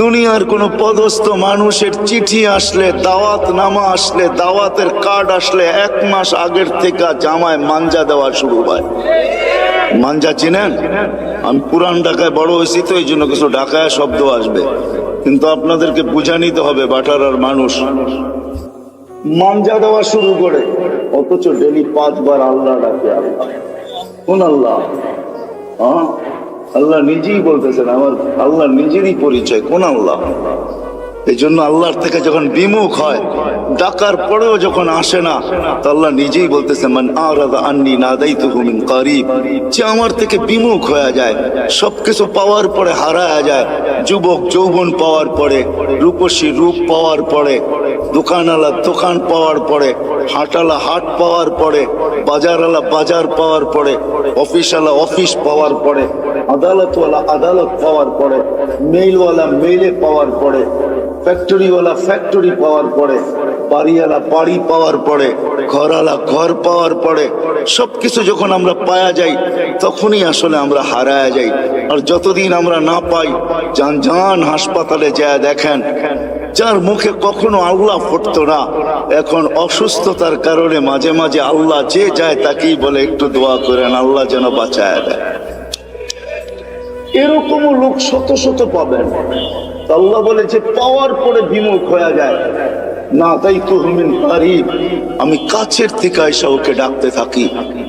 দুনিয়ার কোন পদস্থ মানুষের চিঠি আসলে, দাওয়াত নামা আসলে, দাওয়াতের কার্ড আসলে 1 মাস আগের থেকে জামায় মাঞ্জা দেওয়া শুরু হয়। মাঞ্জা চিনেন? আমি পুরান ঢাকায় বড় হয়েছি তো এই জন্য কিছু ঢাকায় শব্দ আসবে, কিন্তু আপনাদেরকে বুঝা নিতে হবে বাটারার মানুষ। মাঞ্জা দেওয়া শুরু করে, অথচ ডেলি 5 বার আল্লাহ ডাকে। আল্লাহ কোন আল্লাহ? আল্লাহ নিজেই বলতেছেন, আমার আল্লাহ নিজেরই পরিচয়। কোন আল্লাহ? এই জন্য আল্লাহর থেকে যখন বিমুখ হয়, ডাকার পরেও যখন আসে না, তো আল্লাহ নিজেই বলতেছে মান আরাদা আন্নি নাদাইতুহু মিন কারিব, যে আমার থেকে বিমুখ হয়ে যায়, সবকিছু পাওয়ার পরে হারায় যায়। যুবক যৌবন পাওয়ার পরে, রূপসী রূপ পাওয়ার পরে, দোকানওয়ালা দোকান পাওয়ার পরে, হাটওয়ালা হাট পাওয়ার পরে, বাজারওয়ালা বাজার পাওয়ার পরে, অফিসওয়ালা অফিস পাওয়ার পরে, আদালতওয়ালা আদালত পাওয়ার পরে, মেইলওয়ালা মেইলে পাওয়ার পরে, ফ্যাক্টরিওয়ালা ফ্যাক্টরি পাওয়ার পরে, বাড়িওয়ালা বাড়ি পাওয়ার পরে, ঘরওয়ালা ঘর পাওয়ার পরে, সবকিছু যখন আমরা পাওয়া যাই, তখনই আসলে আমরা হারায়া যাই। আর যতদিন আমরা না পাই, যান যান হাসপাতালে যায় দেখেন, যার মুখে কখনো আল্লাহ ফুটতো না, এখন অসুস্থতার কারণে মাঝে মাঝে আল্লাহ যে যায় তাকেই বলে একটু দোয়া করেন, আল্লাহ যেন বাঁচায় দেয়। এরকমও লোক শত শত পাবেন। আল্লাহ বলে যে পাওয়ার পরে বিমুখ হয়ে যায়, না তাই তো মিন কারিব, আমি কাছের থেকে এসে ওকে ডাকতে থাকি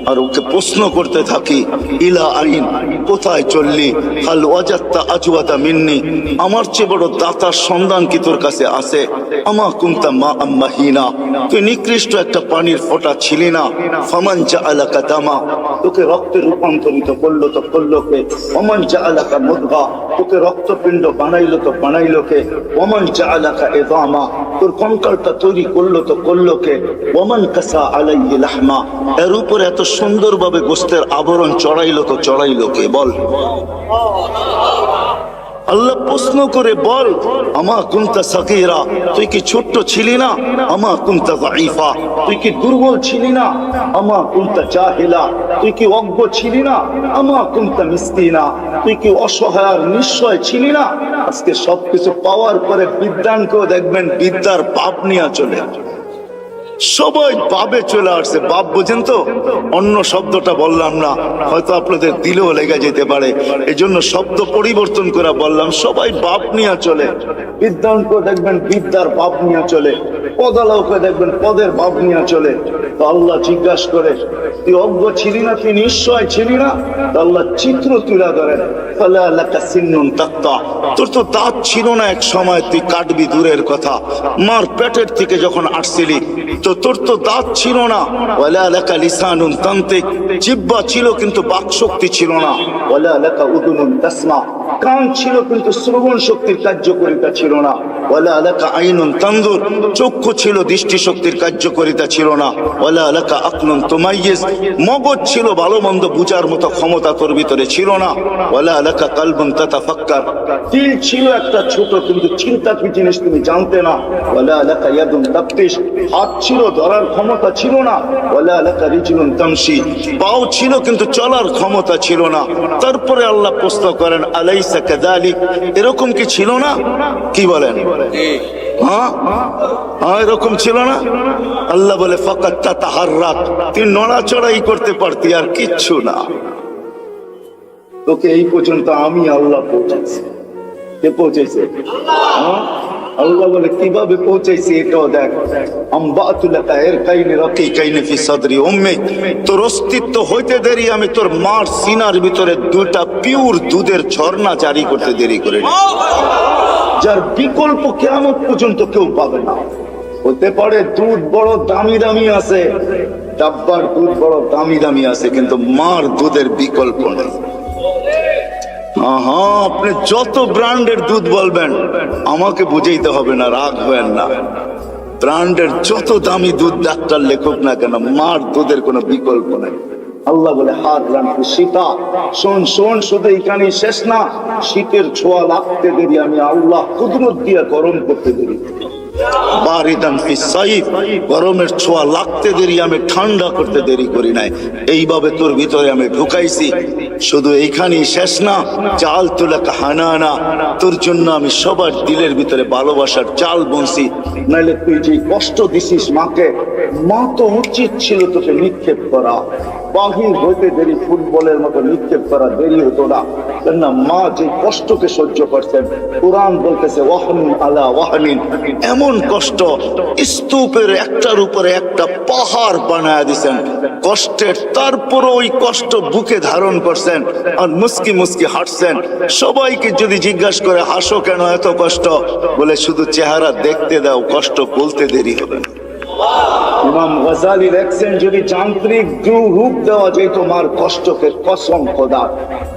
আর ওকে প্রশ্ন করতে থাকি, ইলা আইন, কোথায় চললি? হাল ওয়াজাত্তা আজওয়াতা মিন্নি, আমার চেয়ে বড় দাতার সন্ধান কি তোর কাছে আছে? আমা কুনতা মা আম্মাহিনা, তুই নিকৃষ্ট একটা পানির ফোঁটা ছিলি না? ফামান জাআলাকা দামা, তোকে রক্তে রূপান্তরিত করলো তো করলো কে? ওমান জাআলাকা মুদগা, তোকে রক্তপিণ্ড বানাইলো তো বানাইলো কে? ওমান জাআলাকা ইযামা, তোর কঙ্কালটা তৈরি করলো তো করলো কে? ওমান কাসা আলাইহি লাহমা, এর উপরে এত সুন্দরভাবে গোস্তের আবরণ চড়াইলো তো চড়াইলো কে? বল। আল্লাহ প্রশ্ন করে বল, আমা কুনতা সাগীরা, তুই কি ছোট্ট ছিলি না? আমা কুনতা যায়ীফা, তুই কি দুর্বল ছিলি না? আমা কুনতা জাহিলা, তুই কি অজ্ঞ ছিলি না? আমা কুনতা মিসকিনা, তুই কি অসহায় আর নিঃস্বয় ছিলি না? আজকে সবকিছু পাওয়ার পরে বিদ্যানকেও দেখবেন বিদ্যার পাপ নিয়ে চলে আসে। সবাই পাবে চলে আসছে। বাপ বোঝেন তো, অন্য শব্দটা বললাম না, হয়তো আপনাদের দিলেও লেগে যেতে পারে, এই জন্য শব্দ পরিবর্তন করে বললাম। সবাই বাপ নিয়ে চলে, বিদ্যাঙ্ক দেখবেন বিদ্যার বাপ নিয়ে চলে, পদালকে দেখবেন পদের বাপ নিয়ে চলে। তো আল্লাহ জিজ্ঞাসা করে, তুই অজ্ঞ ছিলি না, তুই নিশ্চয় ছিলি না? তো আল্লাহ চিত্র তুলে ধরেন, তোর তো দাঁত ছিল না এক সময়, তুই কাটবি দূরের কথা। মার পেটের থেকে যখন আসছিলি তো তোর তো দাঁত ছিল না। ওয়ালা লাকা লিসানুন তানতিক, জিহ্বা ছিল কিন্তু বাক শক্তি ছিল না। ওয়ালা লাকা উদুনুন তাসমা, কান ছিল কিন্তু শ্রবণ শক্তির কার্যকারিতা ছিল না। ওয়ালা লাকা আইনুন তানজুর, চক্ষু ছিল দৃষ্টি শক্তির কার্যকারিতা ছিল না। ওয়ালা লাকা আকলুন তুমাইয়িজ, মগজ ছিল ভালো মন্দ বুঝার মতো ক্ষমতা তোর ভিতরে ছিল না। ওয়ালা লাকা কালবুন তাতাফাক্কার, দিল ছিল একটা ছোট কিন্তু চিন্তা কি জিনিস তুমি জানতে না। ওয়ালা লাকা ইয়াদুন তাবতিশ, হাত ছিল ধরার ক্ষমতা ছিল না। ওয়ালা লাকা রিজলুন তামশি, পাও ছিল কিন্তু চলার ক্ষমতা ছিল না। তারপরে আল্লাহ প্রশ্ন করেন, আলাইসা কাযালিক, এরকম কি ছিল না? কি বলেন? হ্যাঁ হ্যাঁ, এরকম ছিল না? আল্লাহ বলে, ফাকাত তাতাহাররাক, তুই নড়াচড়াই করতে পারতি, আর কিচ্ছু না। তোকে এই পর্যন্ত আমি আল্লাহ পৌঁছেছি। কে পৌঁছেছে? আল্লাহ বলে, কিভাবে পৌঁছাইছি এটাও দেখ। তোর অস্তিত্ব হইতে দেরি আমি তোর মার সিনার ভিতরে দুটা পিওর দুধের ঝর্ণা জারি করতে দেরি করে, যার বিকল্প কিয়ামত পর্যন্ত কেউ পাবে না। হতে পারে দুধ বড় দামি দামি আছে, ডাব্বার দুধ বড় দামি দামি আছে, কিন্তু মার দুধের বিকল্প নেই। হ্যাঁ, আপনি যত ব্র্যান্ডের দুধ বলবেন আমাকে বুঝাইতে হবে না, রাগ হবেন না। ব্র্যান্ডের যত দামি দুধ ডাক্তার লেখক না কেন, মার দুধের কোনো বিকল্প নেই। আল্লাহ বলে, হাত রাখি শীতা, শোন শোন, শুধু এখানে শেষ না। শীতের ছোঁয়া লাগতে দেরি আমি আল্লাহ কুদরত দিয়ে গরম করতে দেরি, বারিদান ফি সাইফ, গরমের ছোঁয়া লাগতে দেরি আমি ঠান্ডা করতে দেরি করি নাই। এইভাবে তোর ভিতরে আমি ঢুকাইছি। শুধু এইখানেই শেষ না, চাল তুলাকা হানানা, তোর জন্য আমি সবার দিলের ভিতরে ভালোবাসার চাল বনছি। নাইলে তুই যে কষ্ট দিছিস মাকে, মা তো উচিত ছিল তোকে নিক্ষেপ করা, বাহির হইতে দেরি ফুটবলের মতো নিক্ষেপ করা দেরি হতো না। কেননা মা যে কষ্টকে সহ্য করছেন, কোরআন বলতেছে ওয়াহনিন আলা ওয়াহনিন, এমন কষ্ট স্তূপের একটার উপরে একটা পাহাড় বানায় দিছেন কষ্টের, তারপর ওই কষ্ট বুকে ধারণ করছেন আর মুস্কি মুস্কি হাঁটছেন। সবাইকে যদি জিজ্ঞাসা করে হাসো কেন এত কষ্ট, বলে শুধু চেহারা দেখতে দাও, কষ্ট বলতে দেরি হবে না। ইমাম গাজালি লেখছেন, যদি যান্ত্রিক রূপ দেওয়া যেত মার কষ্টকে, কসম খোদা,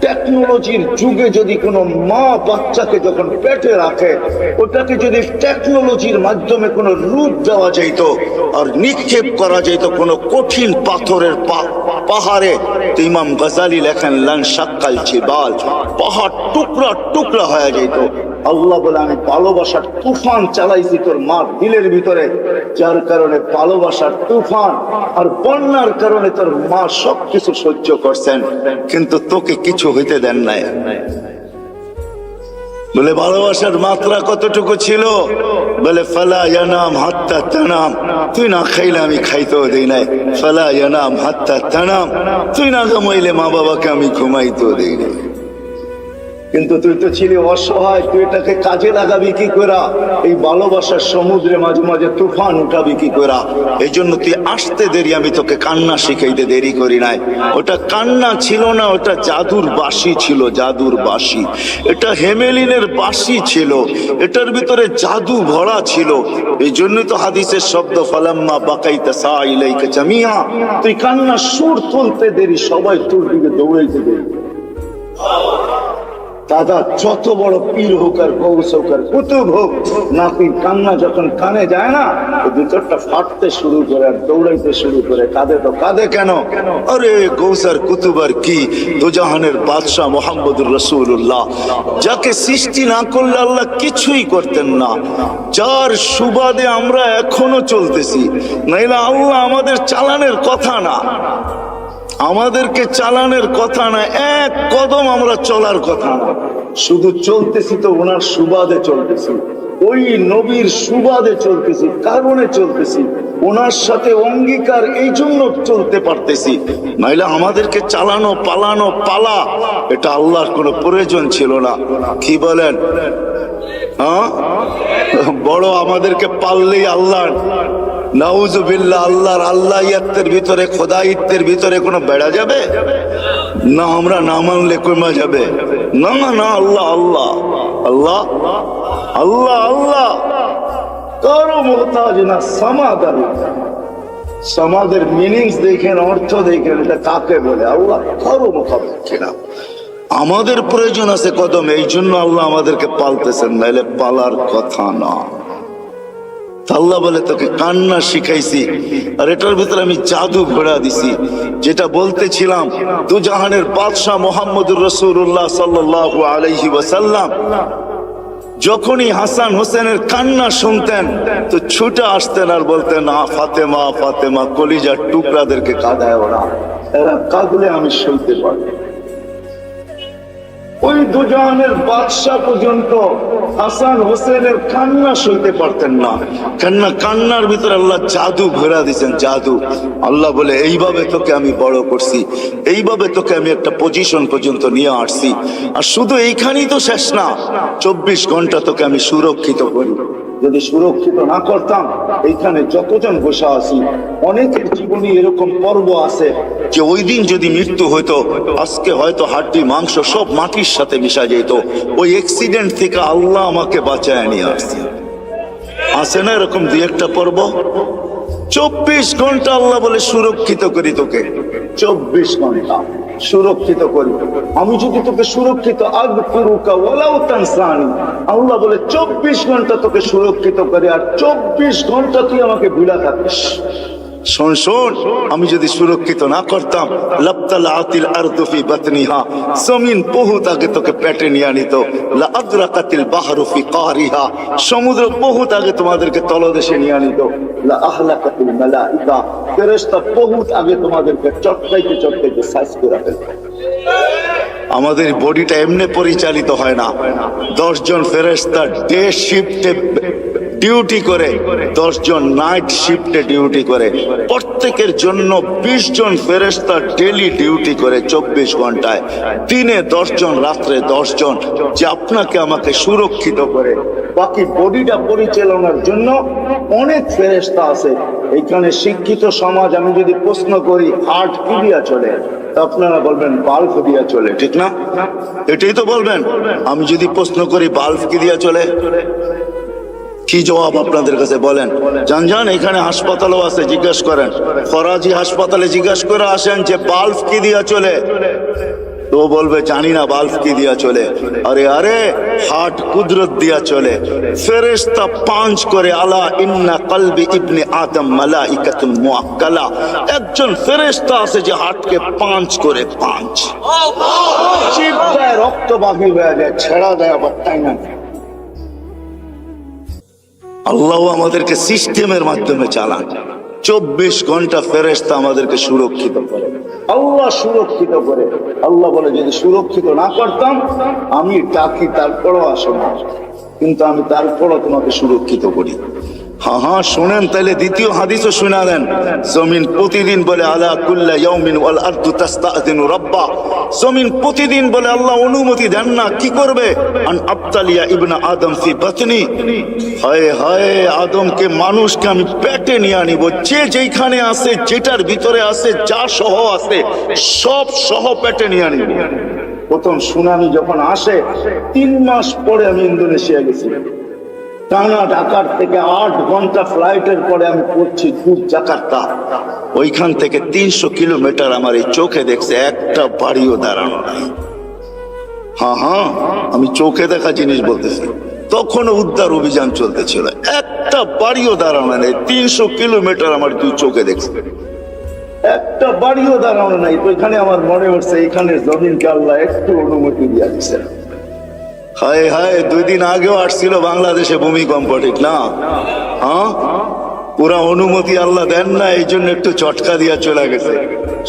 টেকনোলজির যুগে যদি কোনো মা বাচ্চাকে যখন পেটে রাখে, ওটাকে যদি টেকনোলজির মাধ্যমে কোনো রূপ দেওয়া যেত আর নিক্ষেপ করা যেত কোনো কঠিন পাথরের পাহাড়ে, তো ইমাম গাজালি লেখেন, লান শাক্কাল জিবাল, পাহাড় টুকরা টুকরা হয়ে যেত। আল্লাহ বলে, আমি ভালোবাসার তুফান চালাইছি তোর মার দিলের ভিতরে, যার কারণে ভালোবাসার তুফান আর বন্যার কারণে তোর মা সবকিছু সহ্য করছেন, কিন্তু তোকে কিছু হইতে দেন নাই। বলে, ভালোবাসার মাত্রা কতটুকু ছিল? বলে, ফালা ইয়ানাম হাত্তা তানাম, তুই না খাইলে আমি খাইতেও দেই নাই। ফালা ইয়ানাম হাত্তা তানাম, তুই না ঘুমাইলে মা বাবাকে আমি ঘুমাইতেও দেই নাই। কিন্তু তুই তো ছিলি অসহায়, তুই এটাকে কাজে লাগাবি কি করা? এই ভালোবাসার সমুদ্রে মাঝে মাঝে তুফান উঠাবি কি করা? এই জন্য তুই আসতে দেরি, আমি তোকে কান্না শিখাইতে দেরি করি নাই। ওটা কান্না ছিল না, ওটা জাদুর বাঁশি ছিল, জাদুর বাঁশি। এটা হেমেলিনের বাঁশি ছিল, এটার ভিতরে জাদু ভরা ছিল। এই জন্যই তো হাদিসের শব্দ, ফালাম্মা বাকাইতা সাইলাইকা জামিয়া, তুই কান্না সুর তুলতে দেরি, সবাই তোর দিকে দৌড়াইতে দেরি। দাদা যত বড় পীর হোক আর গৌস হোক আর কুতুব হোক, নাতির কান্না যখন কানে যায় না, ভিতরটা ফাটতে শুরু করে আর দৌড়াইতে শুরু করে। কাঁদে তো কাঁদে কেন? আরে গৌস আর কুতুব আর কি, দুজাহানের বাদশাহ মুহাম্মদুর রাসূলুল্লাহ, যাকে সৃষ্টি না করলে আল্লাহ কিছুই করতেন না, যার সুবাদে আমরা এখনো চলতেছি, নাইলে আল্লাহ আমাদের চালানের কথা না, আমাদেরকে চালানের কথা না, এক কদম আমরা চলার কথা না, শুধু চলতেছি তো ওনার সুবাদে চলতেছি, ওই নবীর সুবাদে চলতেছি, কারণে চলতেছি, ওনার সাথে অঙ্গীকার, এই জন্য চলতে পারতেছি। নাইলে আমাদেরকে চালানো পালানো পালা, এটা আল্লাহর কোনো প্রয়োজন ছিল না। কি বলেন? হ্যাঁ, বড় আমাদেরকে পাললেই আল্লাহ, নাউজুবিল্লাহ, আল্লাহর আল্লাহিয়াতের ভিতরে, খোদাইত্বের ভিতরে কোনো বেড়া যাবে না? আমরা না মানলে কমা যাবে না? না, আল্লাহ আল্লাহ আল্লাহ আল্লাহ আল্লাহ, কারো মুহতাজ না। সমাদার, সমাদের মিনিংস দেখেন, অর্থ দেখেন, এটা কাকে বলে? আল্লাহ কারো মুখাপেক্ষ না। আমাদের প্রয়োজন আছে কদম, এই জন্য আল্লাহ আমাদেরকে পালতেছেন, নাইলে পালার কথা না। আল্লাহ বলে তোকে কান্না শিখাইছি, আর এটার ভিতরে আমি জাদু ঘোড়া দিছি। যেটা বলতেছিলাম, দুজাহানের বাদশাহ মুহাম্মদুর রাসূলুল্লাহ সাল্লাল্লাহু আলাইহি ওয়াসাল্লাম যখনই হাসান হোসেনের কান্না শুনতেন তো ছুটে আসতেন আর বলতেন, ফাতেমা ফাতেমা, কলিজার টুকরাদেরকে কাঁদায় ওরা, এরা কাঁদলে আমি সইতে পারি। ওই দুজাহানের বাদশাহ পর্যন্ত হাসান হোসেনের কান্না সইতে পারতেন না। কান্নার ভিতরে আল্লাহ জাদু ঘোরা দিয়েছেন, জাদু। আল্লাহ বলে, এইভাবে তোকে আমি বড় করছি, এইভাবে তোকে আমি একটা পজিশন পর্যন্ত নিয়ে আসছি, আর শুধু এইখানেই তো শেষ না, 24 ঘন্টা তোকে আমি সুরক্ষিত করি। যদি সুরক্ষিত না করতাম, এইখানে যতজন বসে আছি, অনেকের জীবনে এরকম পর্ব আছে যে ওই দিন যদি মৃত্যু হইতো, আজকে হয়তো হাড্ডি মাংস সব মাটির সাথে মিশা যেত। ওই অ্যাক্সিডেন্ট থেকে আল্লাহ আমাকে বাঁচায় নিয়ে আসছে। আছে না এরকম দুই একটা পর্ব? 24 ঘন্টা আল্লাহ বলে সুরক্ষিত করি তোকে, 24 ঘন্টা সুরক্ষিত করি। আমি যদি তোকে সুরক্ষিত আল্লাহ বলে 24 ঘন্টা তোকে সুরক্ষিত করি, আর 24 ঘন্টা তুই আমাকে ভুলা থাকিস। শোন শোন, আমি যদি সুরক্ষিত না করতাম, লাবতালাতিল আরদু ফি বাতনিহা, জমিন বহুত আগে তোকে পেটে নিয়ে আনিত, লা আদরাকাতিল বাহরু ফি কারিহা, সমুদ্র বহুত আগে তোমাদেরকে তলদেশে নিয়ে আনিত, লা আহলাকাতিল মালাইকা, ফেরেশতা বহুত আগে তোমাদেরকে চটকাইতে চটকাইতে সাইজ করে ফেলতো। আমাদের বডিটা এমনি পরিচালিত হয় না। 10 জন ফেরেশতা ডে শিফটে ডিউটি করে, 10 জন নাইট শিফটে ডিউটি করে, প্রত্যেকের জন্য 20 জন ফেরেশতা ডেলি ডিউটি করে 24 ঘন্টায়, দিনে 10 জন, রাত্রে 10 জন, যে আপনাকে আমাকে সুরক্ষিত করে। বাকি বডিটা পরিচালনার জন্য অনেক ফেরেশতা আছে। এখানে শিক্ষিত সমাজ, আমি যদি প্রশ্ন করি হার্ট কি দিয়া চলে, আপনারা বলবেন বাল্ব দিয়া চলে, ঠিক না? এটাই তো বলবেন। আমি যদি প্রশ্ন করি বাল্ব কি দিয়া চলে, কি জবাব আপনাদের কাছে বলেন? জান এখানে হাসপাতালও আছে, জিজ্ঞাসা করেন, ফরাজি হাসপাতালে জিজ্ঞাসা করে আসেন যে বাল্ব কি দিয়া চলে, তো বলবে জানি না বাল্ব কি দিয়া চলে। আরে আরে, হার্ট কুদরত দিয়া চলে। ফেরেশতা 5 করে, আলা ইন্না কলবি ইবনে আদম মালাইকাতুন মুআক্কালা, একজন ফেরেশতা আছে যে হার্টকে 5 করে, 5 চিপ দেয়, রক্ত বাকি হয়ে যায়, ছেড়া দেয়, আবার তাই না। আল্লাহ আমাদেরকে সিস্টেমের মাধ্যমে চালান। 24 ঘন্টা ফেরেশতা আমাদেরকে সুরক্ষিত করে, আল্লাহ সুরক্ষিত করে। আল্লাহ বলে, যদি সুরক্ষিত না করতাম, আমি ডাকি তারপরও আসো না, কিন্তু আমি তারপরও তোমাকে সুরক্ষিত করি। হ্যাঁ হ্যাঁ, শোনেন তাহলে দ্বিতীয় হাদিসও শোনা দেন। জমিন প্রতিদিন বলে, আলা কুল্লা ইয়াউমিন ওয়াল আরদু তাস্তাযিনু রাব্বা, জমিন প্রতিদিন বলে আল্লাহ অনুমতি দেন না, কি করবে? আন আবতালিয়া ইবনা আদম ফি বাতনি, হায় হায়, আদমকে, মানুষকে আমি পেটে নিয়ে আনিব, যে যেখানে আছে, যেটার ভিতরে আছে, যা সহ আছে, সব সহ পেটে নিয়ে আনিব। প্রথম সুনামি যখন আসে, 3 মাস পরে আমি ইন্দোনেশিয়া গেছি। টানা ঢাকার থেকে 8 ঘন্টা ফ্লাইটের পরে আমি পড়ছি জাকার্তা। ওইখান থেকে 300 কিলোমিটার আমার এই চোখে দেখছে, একটা বাড়িও দাঁড়ানো নাই। হ্যাঁ হ্যাঁ, আমি চোখে দেখা জিনিস বলতেছি। তখনও উদ্ধার অভিযান চলতেছিল, একটা বাড়িও দাঁড়ানো নেই। 300 কিলোমিটার আমার তুই চোখে দেখছি, একটা বাড়িও দাঁড়ানো নাই। তো এখানে আমার মনে হচ্ছে এখানের জমিনকে আল্লাহ একটু অনুমতি দিয়ে দিচ্ছে। হায় হায়, 2 দিন আগেও আসছিল বাংলাদেশে ভূমিকম্প, ঠিক না? হ্যাঁ, পুরা অনুমতি আল্লাহ দেন না, এই জন্য একটু চটকা দিয়া চলে গেছে,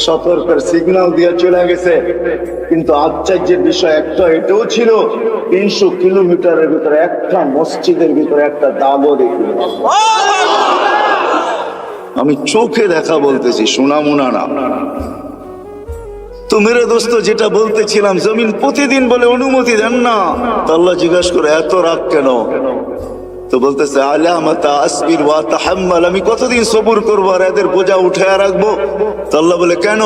সতর্কের সিগন্যাল দিয়া চলে গেছে। কিন্তু আশ্চর্যের বিষয় একটা এটাও ছিল, 300 কিলোমিটারের ভিতরে একটা মসজিদের ভিতরে একটা দাগও দেখি। আমি চোখে দেখা বলতেছি, শোনা মুনা না। তো মেরে দোস্ত, যেটা বলতেছিলাম, জমিন প্রতিদিন বলে অনুমতি দেন না। তো আল্লাহ জিজ্ঞাসা করে এত রাগ কেন? তো বলতেছে আলামাতা আসবির ওয়া তাহাম্মাল, আমি কতদিন সবুর করবো আর এদের বোঝা উঠায় রাখবো? তো আল্লাহ বলে কেন?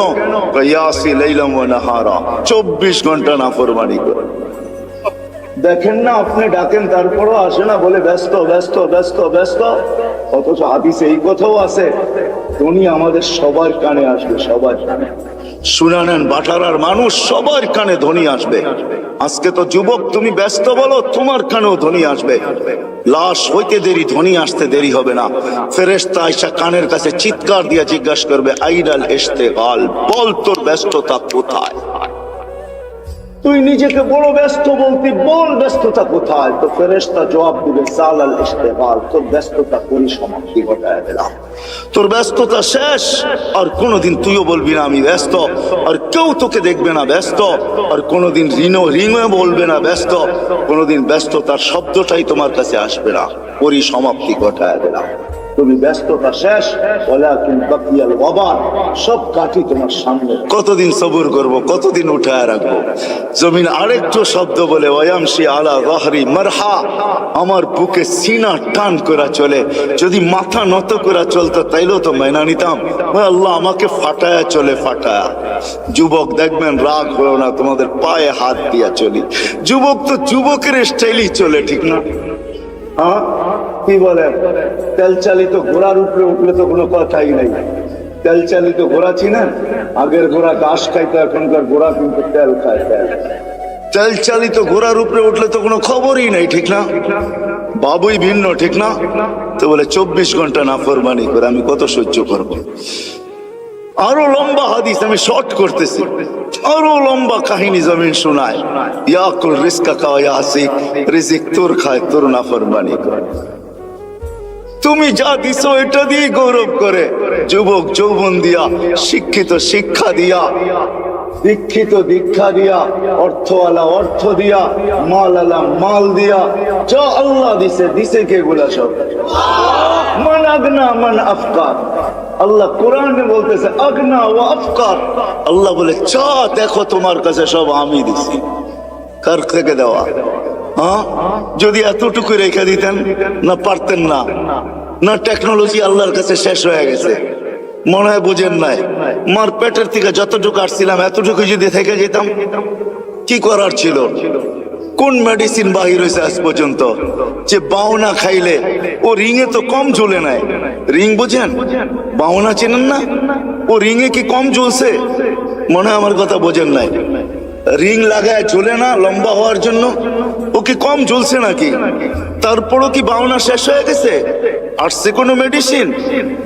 ইয়াসি লাইলাম ওয়া নাহারা, 24 ঘন্টা নাফরমানি করে। দেখেন না, আপনি ডাকেন তারপরও আসে না, বলে ব্যস্ত ব্যস্ত ব্যস্ত ব্যস্ত। অথচ হাদিসে এই কথাও আছে, তুমি আমাদের সবার কানে আসবে, সবার কানে। শুনে নেন, বাটারার মানুষ সবার কানে ধ্বনি আসবে। আজকে তো যুবক তুমি ব্যস্ত বলো, তোমার কানেও ধ্বনি আসবে। লাশ হইতে দেরি, ধ্বনি আসতে দেরি হবে না। ফেরেশতা আয়েশা কানের কাছে চিৎকার দিয়ে জিজ্ঞাসা করবে, আইনাল ইশতিগাল, বল তোর ব্যস্ততা কোথায়? তুই নিজেকে বড় ব্যস্ত বলতি, বল ব্যস্ততা কোথায়? তো ফেরেশতা জবাব দিবে, সালাল ইশতিগাল, তোর ব্যস্ততা পরিসমাপ্তি ঘটায় দিলাম। তোর ব্যস্ততা শেষ, আর কোনোদিন তুইও বলবি না আমি ব্যস্ত, আর কেউ তোকে দেখবে না ব্যস্ত, আর কোনোদিন রিংও বলবে না ব্যস্ত, কোনোদিন ব্যস্ততার শব্দটাই তোমার কাছে আসবে না। পরিসমাপ্তি ঘটায় দিলাম, তুমি ব্যস্ততা শেষ। ওয়ালাকিন বাকিয়াল ওয়াবাল, সব কাটি তোমার সামনে। কতদিন সবুর করব, কতদিন উঠায় রাখবো? জমিন আরেকটু শব্দ বলে, ওয়ায়ামশি আলা যাহরি মারহা, আমার বুকে সিনা টান করে চলে। যদি মাথা নত করে চলতো তাইলেও তো মেনা নিতাম। আল্লাহ আমাকে ফাটায়া চলে, ফাটায়া। যুবক দেখবেন, রাগ হলো না, তোমাদের পায়ে হাত দিয়া চলি। যুবক তো যুবকের স্টাইলই চলে, ঠিক না? হ্যাঁ, কি বলে? তেল চালিত ঘোড়ার উপরে উঠলে তো কোনো কথাই নাই। তেল চালিত ঘোড়া চিনেন? আগের ঘোড়া ঘাস খাইতো, এখনকার ঘোড়া কিন্তু তেল খায়। তেল চালিত ঘোড়ার উপরে উঠলে তো কোনো খবরই নাই, ঠিক না? বাবুই ভিন্ন, ঠিক না? তো বলে 24 ঘন্টা নাফরমানি করে আমি কত সহ্য করবো? আরো লম্বা হাদিস, আমি শর্ট করতেছি, আরো লম্বা কাহিনী জমিন শোনায়। ইয়াকুল রিজকা কা ইয়াসিক, রিজিক তোর খায়, তোর নাফরমানি করে। তুমি যা দিছো এটা দিয়ে গৌরব করে। যুবক যৌবন দিয়া, শিক্ষিত শিক্ষা দিয়া, দীক্ষিত দীক্ষা দিয়া, অর্থওয়ালা অর্থ দিয়া, মালওয়ালা মাল দিয়া, যা আল্লাহ দিছে, দিছে কে গুলা সব? মান আগনা মান আফকার। আল্লাহ কোরআনে বলতেছে আগনা ওয়া আফকার। আল্লাহ বলে চা দেখো তোমার কাছে সব আমি দিছি। কার থেকে দেওয়া? হ্যাঁ, যদি এতটুকু রেখে দিতেন না, পারতেন না। না টেকনোলজি আল্লাহর কাছে শেষ হয়ে গেছে, মনে হয় বুঝেন নাই। মার পেটের থেকে যতটুকু আসছিলাম এতটুকু যদি থেকে যেতাম, কি করার ছিল? কোন মেডিসিন বাহির হয়েছে আজ পর্যন্ত যে বাউনা খাইলে ও রিঙে তো কম ঝুলে নাই? রিং বুঝেন? বাউনা চেনেন না? ও রিঙে কি কম ঝুলছে? মনে হয় আমার কথা বোঝেন নাই। রিং লাগায় ঝুলে না লম্বা হওয়ার জন্য, ও কি কম ঝুলছে নাকি? তারপরও কি বাউনা শেষ হয়ে গেছে? আসছে কোনো মেডিসিন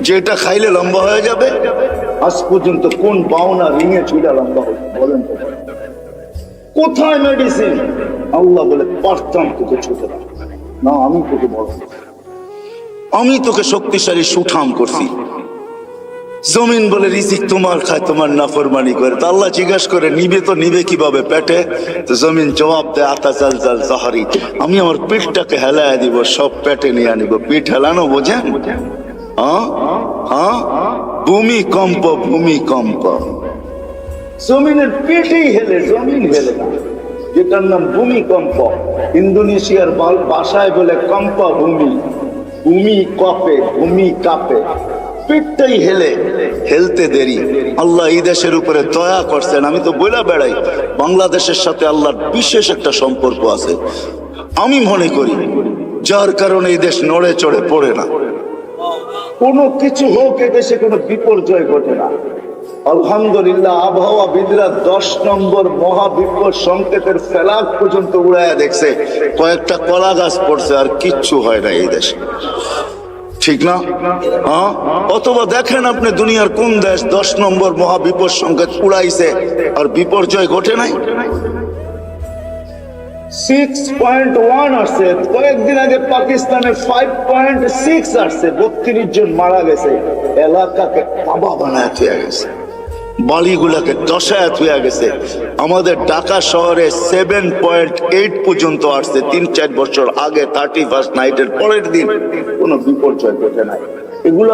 যেটা খাইলে লম্বা হয়ে যাবে? আজ পর্যন্ত কোন বাউনা রিঙে ঝুলে লম্বা হয়েছে বলেন তো? কোথায় মেডিসিন? আল্লাহ বলে পারতাম তোকে ছোট না, আমি তোকে বড়, আমি তোকে শক্তিশালী সুঠাম করছি। জমিন বলে রিজিক তোমার খায়, তোমার নাফরমানি করে। তো আল্লাহ জিজ্ঞাসা করে, নিবে তো নিবে কিভাবে পেটে? তো জমিন জবাব দেয়, আতা জাল জাল জাহারি, আমি আমার পিঠটাকে হেলায় দিব, সব পেটে নিয়ে আনিব। পিঠ হেলানো বোঝেন? হ্যাঁ হ্যাঁ, ভূমিকম্প, ভূমিকম্প। জমিনের পেটেই হেলে, জমিন হেলে না, যেটার নাম ভূমিকম্প। ইন্দোনেশিয়ার ভাষায় বলে কম্পা ভূমি, ভূমি কপে, ভূমি কাঁপে, পেটটাই হেলে। হেলতে দেরি। আল্লাহ এই দেশের উপরে দয়া করছেন। আমি তো বলে বেড়াই, বাংলাদেশের সাথে আল্লাহর বিশেষ একটা সম্পর্ক আছে আমি মনে করি, যার কারণে এই দেশ নড়ে চড়ে পড়ে না। কোনো কিছু হোক, এ দেশে কোনো বিপর্যয় ঘটে না। আলহামদুলিল্লাহ আবহাওয়াবিদরা 10 নম্বর মহাবিপদ সংকেতের ফেলাক পর্যন্ত উড়াইয়া দেখছে, কয়েকটা কলা গাছ পড়ছে, আর কিচ্ছু হয় না এই দেশে, ঠিক না? হ্যাঁ, অথবা দেখেন আপনি দুনিয়ার কোন দেশ 10 নম্বর মহাবিপদ সংকেত উড়াইছে আর বিপর্যয় ঘটে নাই? 6.1 আসছে, কয়েকদিন আগে পাকিস্তানে 5.6 আসছে, 32 জন মারা গেছে, এলাকাকে তাবা বানায় থুয়ে গেছে, বাড়িগুলাকে দশায় থুয়ে গেছে। আমাদের ঢাকা শহরে 7.8 পর্যন্ত আসছে 3-4 বছর আগে, 31st নাইটের পরের দিন কোনো বিপর্যয় ঘটে নাই। এগুলো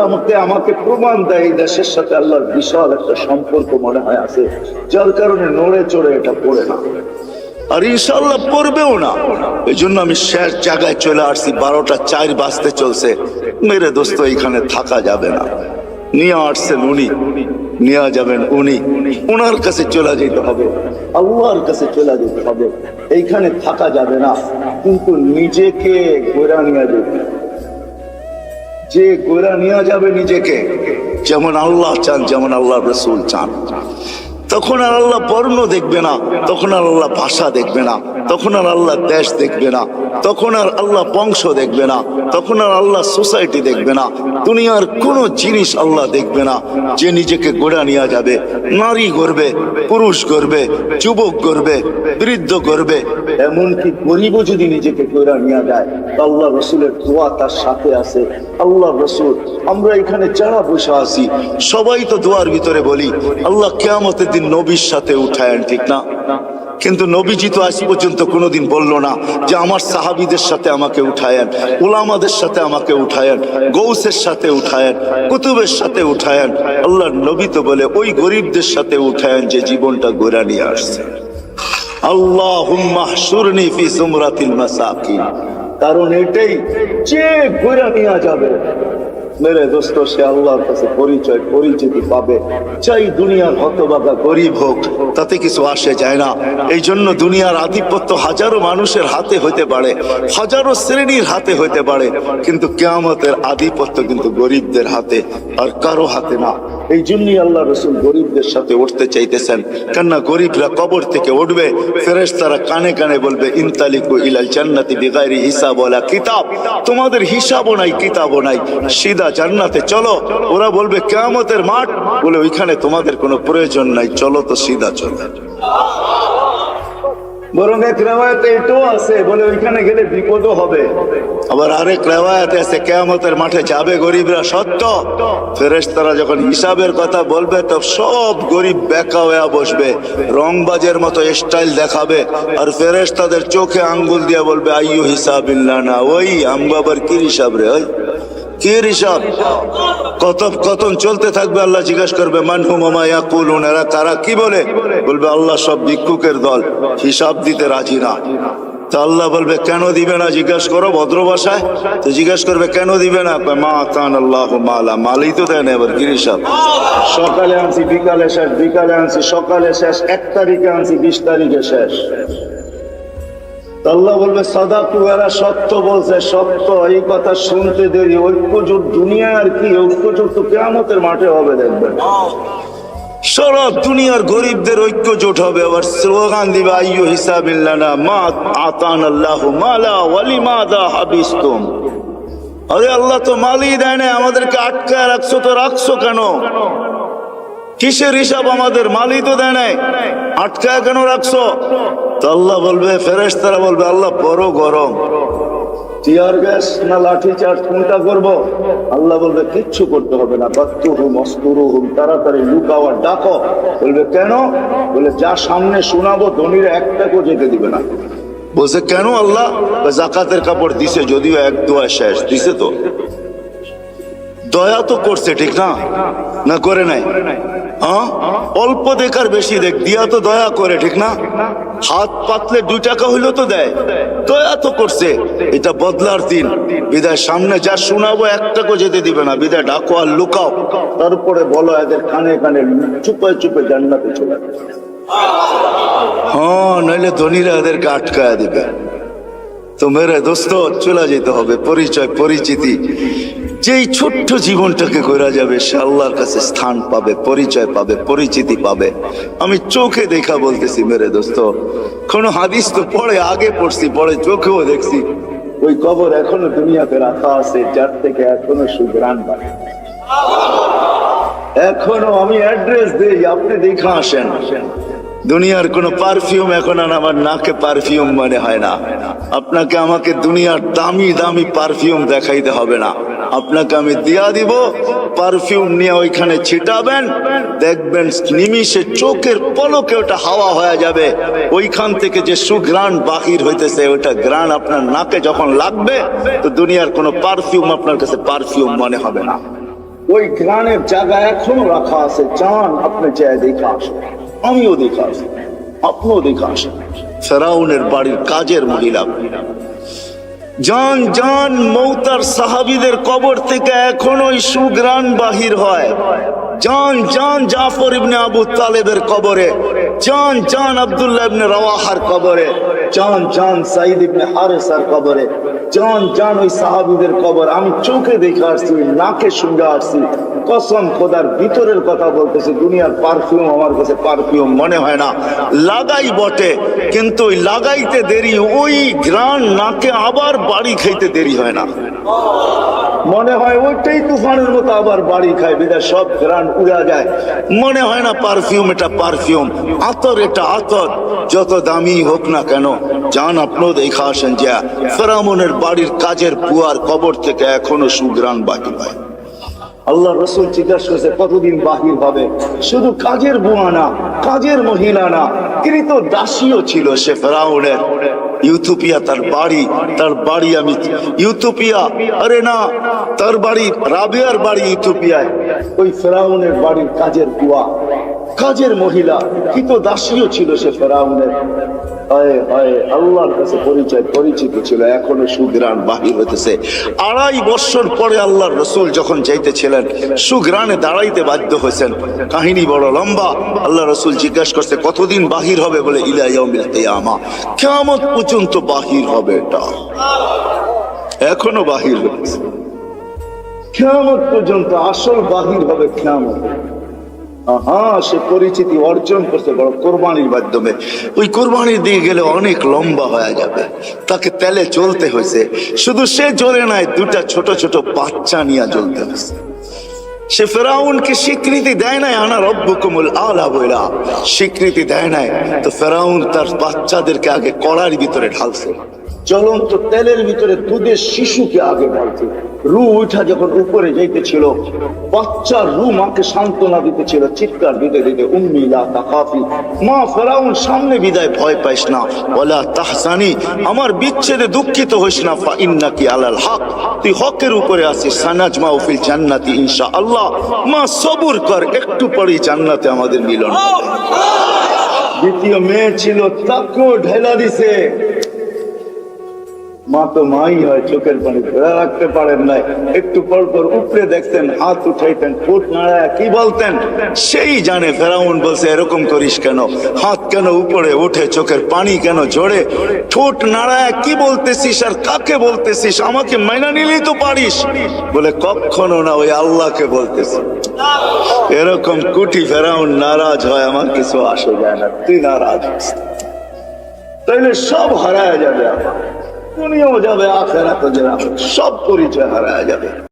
আমাকে প্রমাণ দেয় এই দেশের সাথে আল্লাহর বিশাল একটা সম্পর্ক মনে হয় আছে, যার কারণে নড়ে চড়ে এটা পড়ে না, আর ইনশাল্লাহ পড়বেও না। এই জন্য আমি শেষ জায়গায় চলে আসছি, 12টা 4 বাজতে চলছে। মেরে দোস্ত, এখানে থাকা যাবে না। নিয়ে আসছেন উনি, নিয়ে যাবেন উনি, ওনার কাছে চলে যেতে হবে, আল্লাহর কাছে চলে যেতে হবে। এইখানে থাকা যাবে না, কিন্তু নিজেকে গোড়া নিয়ে যাবে। যে গোড়া নিয়ে যাবে নিজেকে, যেমন আল্লাহ চান, যেমন আল্লাহ রসুল চান, তখন আর আল্লাহ বর্ণ দেখবে না, তখন আর আল্লাহ ভাষা দেখবে না, তখন আর আল্লাহ দেশ দেখবে না, তখন আর আল্লাহ বংশ দেখবে না, তখন আর আল্লাহ সোসাইটি দেখবে না, দুনিয়ার কোনো জিনিস আল্লাহ দেখবে না। যে নিজেকে গোড়া নিয়ে যাবে, নারী গড়বে, পুরুষ গড়বে, যুবক গড়বে, বৃদ্ধ গড়বে, এমনকি গরিবও যদি নিজেকে গোড়া নিয়ে যায়, আল্লাহ রসুলের দোয়া তার সাথে আছে। আল্লাহ রসুল, আমরা এখানে যারা বসে আছি সবাই তো দোয়ার ভিতরে বলি আল্লাহ কিয়ামতের দিন নবীর সাথে উঠায়েন, ঠিক না? কিন্তু নবীজি তো আজ পর্যন্ত কোনোদিন বললো না যে আমার সাহাবীদের সাথে আমাকে উঠায়েন, উলামাদের সাথে আমাকে উঠায়েন, গৌসের সাথে উঠায়েন, কুতুবের সাথে উঠায়েন। আল্লাহর নবী তো বলে ওই গরিবদের সাথে উঠায়েন যে জীবনটা গোড়া নিয়ে আসছে। আল্লাহুম্মা হশুরনি ফি সুমরাতিল মাসাকিন, কারণ এটাই, যে গোড়া নিয়ে যাবে মেরে দোস্ত, সে আল্লাহর কাছে পরিচিতি পাবে। চাই দুনিয়ার হতভাগা গরিব হোক, তাতে কিছু আসে যায় না। এই জন্য দুনিয়ার আধিপত্য হাজারো মানুষের হাতে হইতে পারে, হাজারো শ্রেণীর হাতে হইতে পারে, কিন্তু কিয়ামতের আধিপত্য কিন্তু গরিবদের হাতে, আর কারো হাতে না। এই জন্যই আল্লাহ রসুল গরিবদের সাথে উঠতে চাইতেছেন, কেননা গরিবরা কবর থেকে উঠবে, ফেরেশতারা কানে কানে বলবে ইনতালিকু ইলাল জান্নাতি বিগাইরি হিসাব ওয়ালা কিতাব, তোমাদের হিসাবও নাই, কিতাবও নাই, সিধা জান্নাতে চলো। ওরা বলবে কিয়ামতের মাঠ, বলে ওইখানে তোমাদের কোনো প্রয়োজন নাই, চলো তো সিধা চলো। বরং এক রেওয়ায়েতে এটাও আছে, বলে ওইখানে গেলে বিপদও হবে। আবার আরেক রেওয়ায়েতে আছে কিয়ামতের মাঠে যাবে গরিবরা, সত্য। ফেরেশতারা যখন হিসাবের কথা বলবে, তো সব গরিব বেকা হয়ে বসবে, রংবাজের মতো স্টাইল দেখাবে, আর ফেরেশতাদের চোখে আঙ্গুল দিয়ে বলবে আইয়ু হিসাবিল্লাহ না, ওই আমবাবার কি হিসাব রে, ওই কি হিসাব? কথন চলতে থাকবে, আল্লাহ জিজ্ঞাসা করবে মানহুম ওমা ইয়াকুলুন, এরা কারা, কি বলে? বলবে আল্লাহ সব ভিক্ষুকের দল, হিসাব দিতে রাজি না। তো আল্লাহ বলবে কেন দিবে না, জিজ্ঞাসা করো ভদ্র ভাষায়। তো জিজ্ঞাসা করবে কেন দিবে না, মা কান আল্লাহ মালা, মালই তো দেয় না, এবার কি হিসাব? সকালে আনছি বিকালে শেষ, বিকালে আনছি সকালে শেষ, 1 তারিখে আনছি 20 তারিখে শেষ। আল্লাহ বলবে সাদাকু, এরা সত্য বলছে, সত্য। এই কথা শুনতে দেরি, ঐক্যজোট দুনিয়া আর কি, ঐক্যজোট তো কিয়ামতের মাঠে হবে, দেখবেন সারা দুনিয়ার গরিবদের ঐক্যজোট হবে। আবার স্লোগান দিবে আইয়ু হিসাবিল্লানা মা আতানাল্লাহু মালা ওয়ালিমাদা হাবিসতুম, আরে আল্লাহ তো মালই দেয় না, আমাদেরকে আটকায় রাখছো, তো রাখছো কেন? কিসের হিসাব আমাদের, মালই তো দেয় নাই, আটকায় কেন রাখছো? তো আল্লাহ বলবে, ফেরেশতারা বলবে আল্লাহ বড় গরম, টিয়ার গ্যাস না লাঠি চার্জ কোনটা করবো? আল্লাহ বলবে কিচ্ছু করতে হবে না, বাত্তুহুম অস্তুরুহুম, তাড়াতাড়ি লুকাও আর ডাকো। বলবে কেন? বলে যা সামনে শোনাবো ধনীরা একটাকেও যেতে দিবে না। বলছে কেন আল্লাহ? জাকাতের কাপড় দিছে, যদিও 1 দোয়া শেষ দিছে, তো দয়া তো করছে, ঠিক না? না করে নাই? হ্যাঁ, অল্প দেখার বেশি দেখ, দিয়া তো দয়া করে, ঠিক না? হাত পাতলে 2 টাকা হইলো তো দেয়, দয়া তো করছে। এটা বদলার দিন, বিদায় সামনে যা শোনাবো একটাকেও যেতে দিবে না, বিদায় ডাকো আর লুকাও, তারপরে বলো এদের কানে কানে চুপে চুপে জান্নাতে চলে যাবে। হ্যাঁ, নইলে ধনীরা এদেরকে আটকায় দিবে। তো মেরে দোস্ত, চলে যেতে হবে, পরিচয় পরিচিতি যেই ছোট্ট জীবনটাকে করা যাবে সে আল্লাহর কাছে স্থান পাবে, পরিচয় পাবে, পরিচিতি পাবে। আমি চোখে দেখা বলতেছি মেরে দোস্ত, কোন হাদিস তো পড়ে আগে পড়ছি, পরে চোখেও দেখছি, ওই কবর এখনো দুনিয়াতে রাখা আছে, যার থেকে এখনো সুগ্রাণ পায়। এখনো আমি অ্যাড্রেস দেই, আপনি দেখা আসেন। দুনিয়ার কোন পারফিউম এখন আর আমার নাকে পারফিউম মনে হয় না। আপনাকে আমাকে দুনিয়ার দামি দামি পারফিউম দেখাইতে হবে না, আপনাকে আমি দিয়া দিব, পারফিউম নিয়ে ওইখানে ছিটাবেন, দেখবেন নিমিষে চোখের পলকে ওটা হাওয়া হয়ে যাবে। ওইখান থেকে যে সুঘ্রাণ বাহির হইতেছে, ওটা ঘ্রাণ আপনার নাকে যখন লাগবে, তো দুনিয়ার কোন পারফিউম আপনার কাছে পারফিউম মনে হবে না। ওই ঘ্রাণের জায়গা এখনো রাখা আছে, চান আপনি চাই দেখা আসেন, আমিও দেখা আসি, আপনিও দেখা আসেন। ফেরাউনের বাড়ির কাজের মহিলা, জান জান মৌতার সাহাবীদের কবর থেকে এখনো সুঘ্রাণ বাহির হয়। জান জান জাফর ইবনে আবু তালেবের কবরে, জান জান আব্দুল্লাহ ইবনে রাওয়াহার কবরে, জান জান সাইদ ইবনে হারেসার কবরে, জান জান ওই সাহাবীদের কবর আমি চোখে দেখে আসছি, নাকে শুনে আসছি। কসম খোদার, ভিতরের কথা বলতেছে, দুনিয়ার পারফিউম আমার কাছে পারফিউম মনে হয় না। লাগাই বটে, কিন্তু ওই লাগাইতে দেরি, ওই ঘ্রাণ নাকে আবার বাড়ি খাইতে দেরি হয় না। মনে হয় ওইটাই তুফানের মতো আবার বাড়ি খায়, বিদায় সব ঘ্রাণ উড়া যায়। মনে হয় না পারফিউম এটা পারফিউম, আতর এটা আতর। যত দামি হোক না কেন, জান আপনিও দেখা আসেন যে ফেরাউনের বাড়ির কাজের বুয়ার কবর থেকে এখনো সুঘ্রাণ বাকি হয়। আল্লাহ রসুল জিজ্ঞাসা করছে কতদিন বাহির হবে? শুধু কাজের বুয়া না, কাজের মহিলা না, তিনি তো দাসীও ছিল সে ফেরাউনের। ইউথোপিয়া তার বাড়ি আমি ইউথোপিয়া, আরে না, তার বাড়ি রাবিয়ার বাড়ি ইউথোপিয়ায়। ওই ফেরাউনের বাড়ির কাজের বুয়া, কাজের মহিলা, কি তো দাসীও ছিল সে ফেরাউনের। আল্লাহর কাছে পরিচিত ছিল, এখনো সুঘ্রাণ বাহির হইতেছে। 2.5 বছর পরে আল্লাহর রসুল যখন যাইতেছিলেন, সুঘ্রাণে দাঁড়াইতে বাধ্য হয়েছেন। কাহিনী বড় লম্বা। আল্লাহ রসুল জিজ্ঞাসা করছে কতদিন বাহির হবে? বলে ইলা ইয়াউমিল কিয়ামা, কিয়ামত পর্যন্ত বাহির হবে। এটা এখনো বাহির হচ্ছে, কিয়ামত পর্যন্ত আসল বাহির হবে কিয়ামত। সে পরিচিতি অর্জন করছে বড় কোরবানির মাধ্যমে। ওই কোরবানির দিয়ে গেলে অনেক লম্বা হয়ে যাবে, তাকে তেলে জ্বলতে হয়েছে। শুধু সে জ্বলে নাই, 2টা ছোট ছোট বাচ্চা নিয়ে জ্বলতে হয়েছে। সে ফেরাউনকে স্বীকৃতি দেয় নাই, আনা রব্বুকুমুল আলা বইলা স্বীকৃতি দেয় নাই। তো ফেরাউন তার বাচ্চাদেরকে আগে কড়ার ভিতরে ঢালছে, জ্বলন্ত তেলের ভিতরে দুধের শিশুকে আগে ঢালছে। রু উঠা যখন উপরে যাইতেছিল, বাচ্চার রু মাকে সান্ত্বনা দিতেছিল, চিৎকার দিতে দিতে, উম্মি লা তাখাফি, মা ফেরাউন সামনে বিদায়, ভয় পাইস না, ওয়ালা তাহজানি, আমার বিচ্ছেদে দুঃখিত হইস না, ফা ইন্নাকি আলাল হক, তুই হকের উপরে আছিস, সানাজমাউ ফিল জান্নাতি ইনশাআল্লাহ, মা সবুর কর, একটু পরেই জান্নাতে আমাদের মিলন হবে। দ্বিতীয় মেয়ে ছিল, তাকেও ঢেলা দিছে। মা তো মাই হয়, চোখের পানি ধরে রাখতে পারেন নাই, একটু পর পর উপরে দেখতেন, হাত উঠাইতেন, ফুট নাড়ায় কি বলতেন সেই জানে। ফেরাউন বলছে এরকম করিস কেন, হাত কেন উপরে ওঠে, চোখের পানি কেন ঝরে, ঠোঁট নাড়ায় কি বলতেছিস আর কাকে বলতেছিস, আমাকে মাইনা নিলেই তো পারিস। বলে কখনো না, ওই আল্লাহকে বলতেছি। এরকম কুটি ফেরাউন নারাজ হয়, আমার কিছু আসে যায় না, তুই নারাজ হস, তাইলে সব হারায় যাবে, আমার দুনিয়াও যাবে, আখেরাতও যাবে, সব পরিচয় হারায় যাবে।